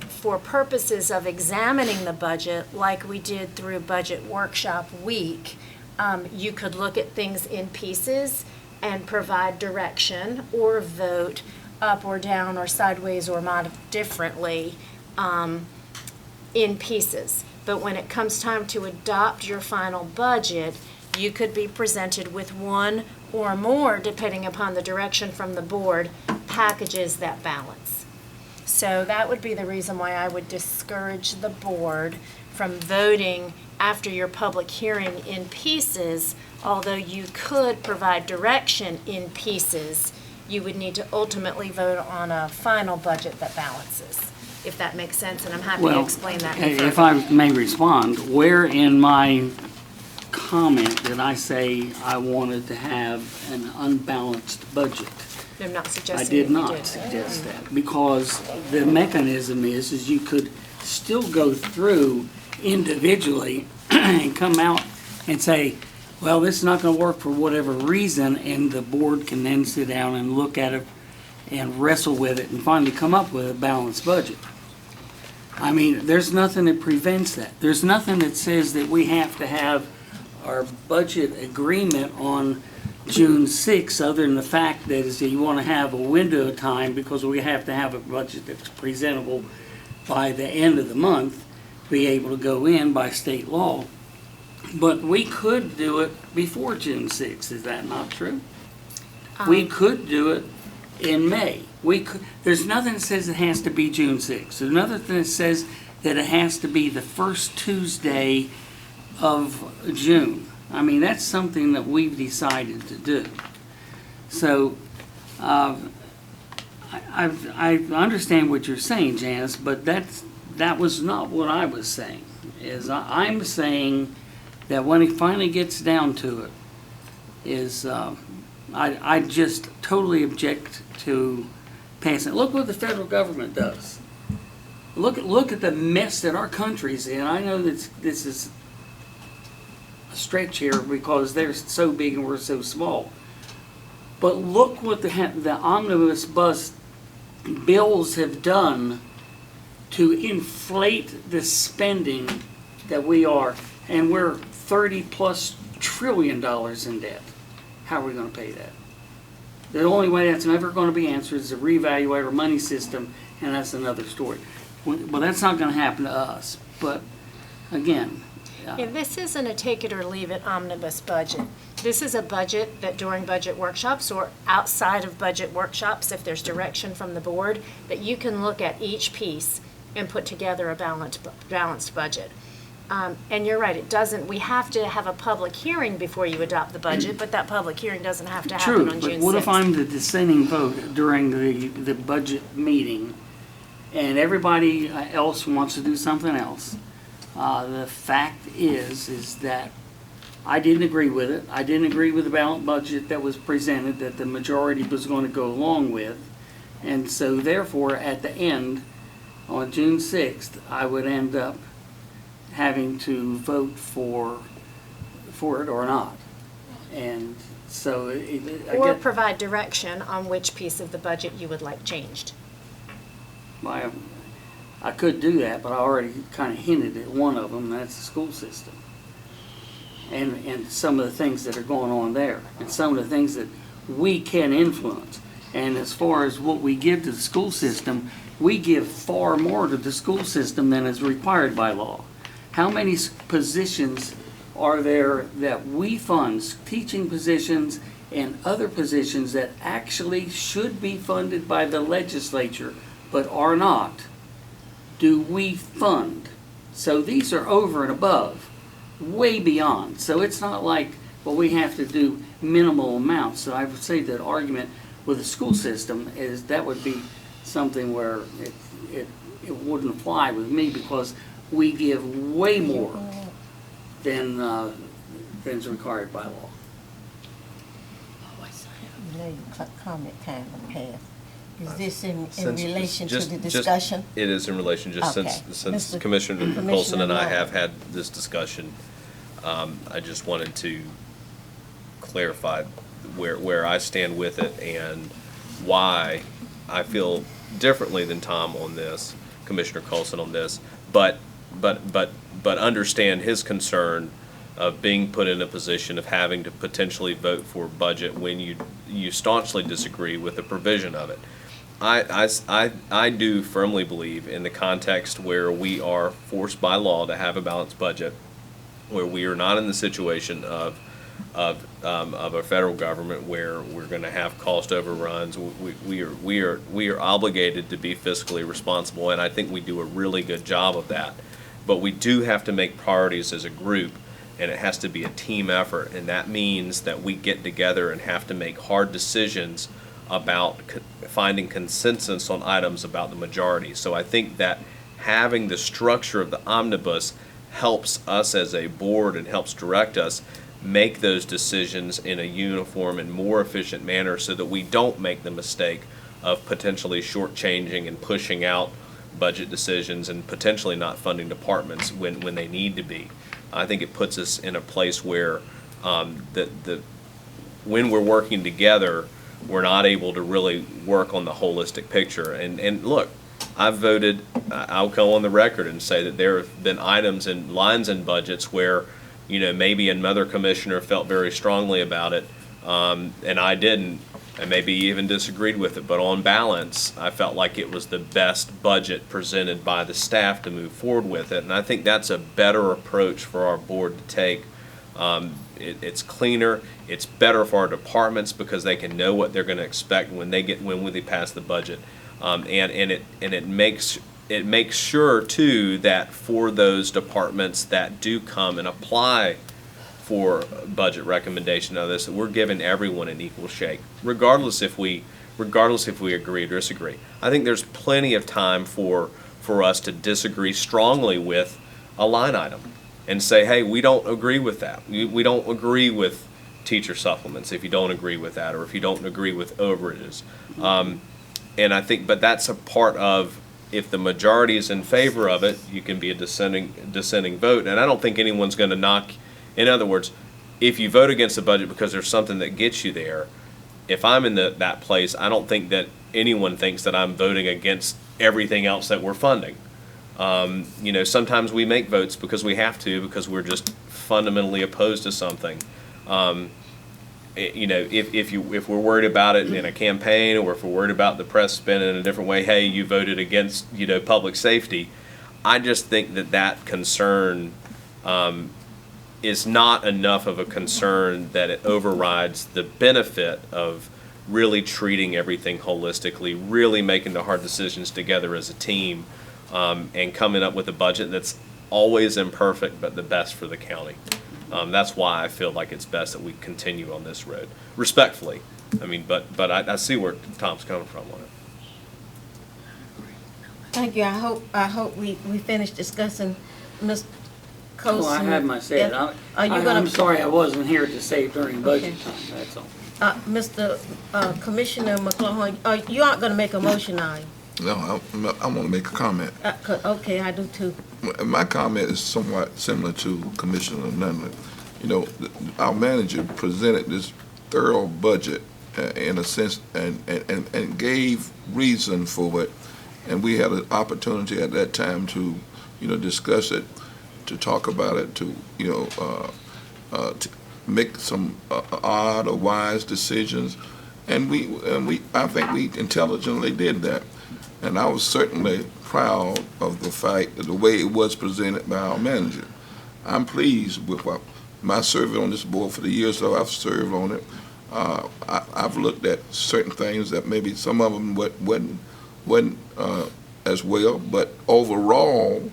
for purposes of examining the budget, like we did through Budget Workshop Week, you could look at things in pieces and provide direction or vote up or down or sideways or differently in pieces. But when it comes time to adopt your final budget, you could be presented with one or more, depending upon the direction from the board, packages that balance. So that would be the reason why I would discourage the board from voting after your public hearing in pieces. Although you could provide direction in pieces, you would need to ultimately vote on a final budget that balances, if that makes sense, and I'm happy to explain that. If I may respond, where in my comment did I say I wanted to have an unbalanced budget? I'm not I suggesting did that you not did. suggest that, because the mechanism is you could still go through individually and come out and say, well, this is not going to work for whatever reason, and the board can then sit down and look at it and wrestle with it and finally come up with a balanced budget. I mean, there's nothing that prevents that. There's nothing that says that we have to have our budget agreement on June 6th, other than the fact that is that you want to have a window of time, because we have to have a budget that's presentable by the end of the month, be able to go in by state law. But we could do it before June 6th, is that not true? We could do it in May. There's nothing that says it has to be June 6th. There's nothing that says that it has to be the first Tuesday of June. I mean, that's something that we've decided to do. So I understand what you're saying, Janice, but that was not what I was saying. I'm saying that when it finally gets down to it, I just totally object to passing. Look what the federal government does. Look at the mess that our country's in. I know that this is a stretch here because they're so big and we're so small. But look what the omnibus bus bills have done to inflate the spending that we are, and we're $30+ trillion in debt. How are we going to pay that? The only way that's ever going to be answered is to reevaluate our money system, and that's another story. Well, that's not going to happen to us. But again, Yeah, this isn't a take it or leave it omnibus budget. This is a budget that during budget workshops or outside of budget workshops, if there's direction from the board, that you can look at each piece and put together a balanced budget. And you're right, it doesn't, we have to have a public hearing before you adopt the budget, but that public hearing doesn't have to happen True, on but June 6th. what if I'm the dissenting vote during the budget meeting and everybody else wants to do something else? The fact is that I didn't agree with it. I didn't agree with the balanced budget that was presented, that the majority was going to go along with. And so therefore, at the end, on June 6th, I would end up having to vote for it or not. And so Or provide direction on which piece of the budget you would like changed. I could do that, but I already kind of hinted at one of them, and that's the school system. And some of the things that are going on there, and some of the things that we can influence. And as far as what we give to the school system, we give far more to the school system than is required by law. How many positions are there that we fund, teaching positions and other positions that actually should be funded by the legislature but are not, do we fund? So these are over and above, way beyond. So it's not like, well, we have to do minimal amounts. So I would say that argument with the school system is that would be something where it wouldn't fly with me, because we give way more than is required by law. Comment time will pass. Is this in Since- relation to just- the just- discussion? It is in relation, just Okay. since Mr. Commissioner Colson and I Commissioner have had this discussion, I just wanted to clarify where I stand with it and why I feel differently than Tom on this, Commissioner Colson on this, but understand his concern of being put in a position of having to potentially vote for a budget when you staunchly disagree with the provision of it. I do firmly believe in the context where we are forced by law to have a balanced budget, where we are not in the situation of a federal government where we're going to have cost overruns. We are obligated to be fiscally responsible, and I think we do a really good job of that. But we do have to make priorities as a group, and it has to be a team effort, and that means that we get together and have to make hard decisions about finding consensus on items about the majority. So I think that having the structure of the omnibus helps us as a board and helps direct us make those decisions in a uniform and more efficient manner, so that we don't make the mistake of potentially shortchanging and pushing out budget decisions and potentially not funding departments when they need to be. I think it puts us in a place where when we're working together, we're not able to really work on the holistic picture. And look, I've voted, I'll go on the record and say that there have been items and lines in budgets where, maybe another commissioner felt very strongly about it, and I didn't, and maybe even disagreed with it. But on balance, I felt like it was the best budget presented by the staff to move forward with it. And I think that's a better approach for our board to take. It's cleaner, it's better for our departments because they can know what they're going to expect when they pass the budget, and it makes sure too that for those departments that do come and apply for budget recommendation of this, that we're giving everyone an equal shake, regardless if we agree or disagree. I think there's plenty of time for us to disagree strongly with a line item and say, hey, we don't agree with that. We don't agree with teacher supplements if you don't agree with that, or if you don't agree with overages. And I think, but that's a part of, if the majority is in favor of it, you can be a dissenting vote. And I don't think anyone's going to knock. In other words, if you vote against the budget because there's something that gets you there, if I'm in that place, I don't think that anyone thinks that I'm voting against everything else that we're funding. Sometimes we make votes because we have to, because we're just fundamentally opposed to something. If we're worried about it in a campaign, or if we're worried about the press spin in a different way, hey, you voted against, public safety. I just think that concern is not enough of a concern that it overrides the benefit of really treating everything holistically, really making the hard decisions together as a team, and coming up with a budget that's always imperfect, but the best for the county. That's why I feel like it's best that we continue on this road, respectfully. I mean, but I see where Tom's coming from on it. Thank you. I hope we finished discussing Ms. Coulson. Well, I had my say. Yeah. Are you gonna? I'm sorry I wasn't here to say during budget time, that's all. Mr. Commissioner McClellan, you aren't gonna make a motion, are you? No, I want to make a comment. Okay, I do too. My comment is somewhat similar to Commissioner Nunley. You know, our manager presented this thorough budget in a sense and gave reason for it. And we had an opportunity at that time to, discuss it, to talk about it, to, to make some odd or wise decisions. And I think we intelligently did that. And I was certainly proud of the fact that the way it was presented by our manager. I'm pleased with my survey on this board for the years that I've served on it. I've looked at certain things that maybe some of them wasn't as well, but overall,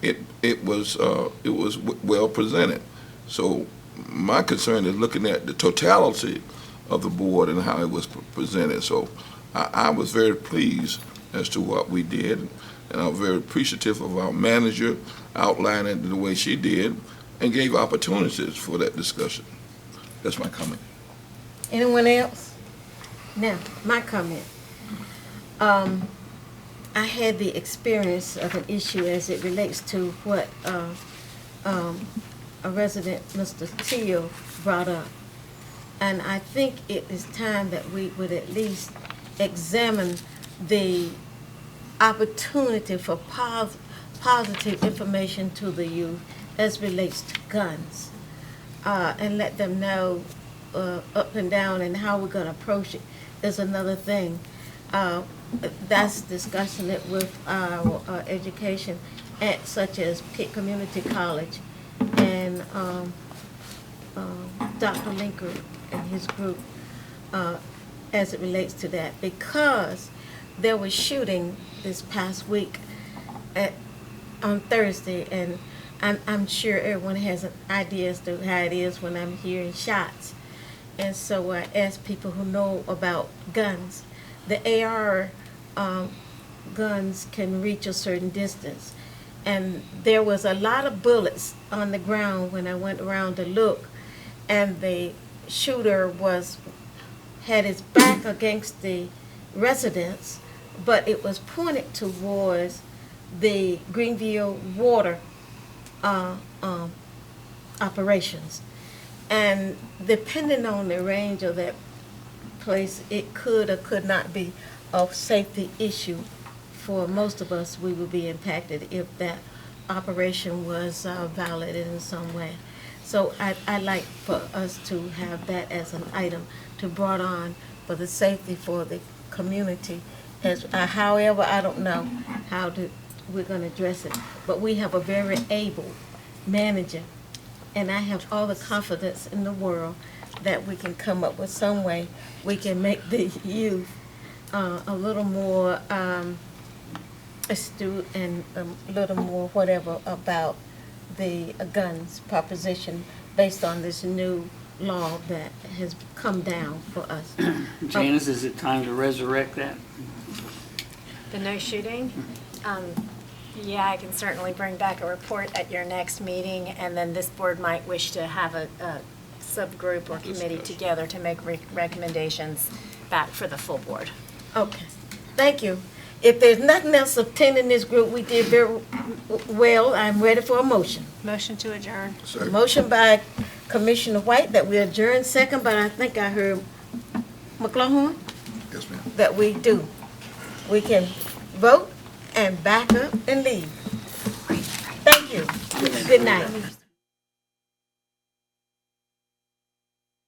it was well presented. So my concern is looking at the totality of the board and how it was presented. So I was very pleased as to what we did, and I'm very appreciative of our manager outlining it the way she did and gave opportunities for that discussion. That's my comment. Anyone else? Now, my comment. I had the experience of an issue as it relates to what a resident, Mr. Teal, brought up. And I think it is time that we would at least examine the opportunity for positive information to the youth as relates to guns, and let them know up and down and how we're going to approach it is another thing. That's discussing it with our education at such as Pitt Community College and Dr. Linker and his group as it relates to that, because there was shooting this past week on Thursday, and I'm sure everyone has an idea as to how it is when I'm hearing shots. And so I ask people who know about guns. The AR guns can reach a certain distance. And there was a lot of bullets on the ground when I went around to look, and the shooter had his back against the residence, but it was pointed towards the Greenville water operations. And depending on the range of that place, it could or could not be a safety issue for most of us. We would be impacted if that operation was violated in some way. So I'd like for us to have that as an item to brought on for the safety for the community. However, I don't know how we're going to address it, but we have a very able manager, and I have all the confidence in the world that we can come up with some way we can make the youth a little more astute and a little more whatever about the guns proposition based on this new law that has come down for us. Janice, is it time to resurrect that? The no shooting? Yeah, I can certainly bring back a report at your next meeting, and then this board might wish to have a subgroup or committee together to make recommendations back for the full board. Okay, thank you. If there's nothing else obtained in this group, we did very well. I'm ready for a motion. Motion to adjourn. Motion by Commissioner White that we adjourn, second, but I think I heard McClellan? Yes, ma'am. That we do. We can vote and back up and leave. Thank you. Good night.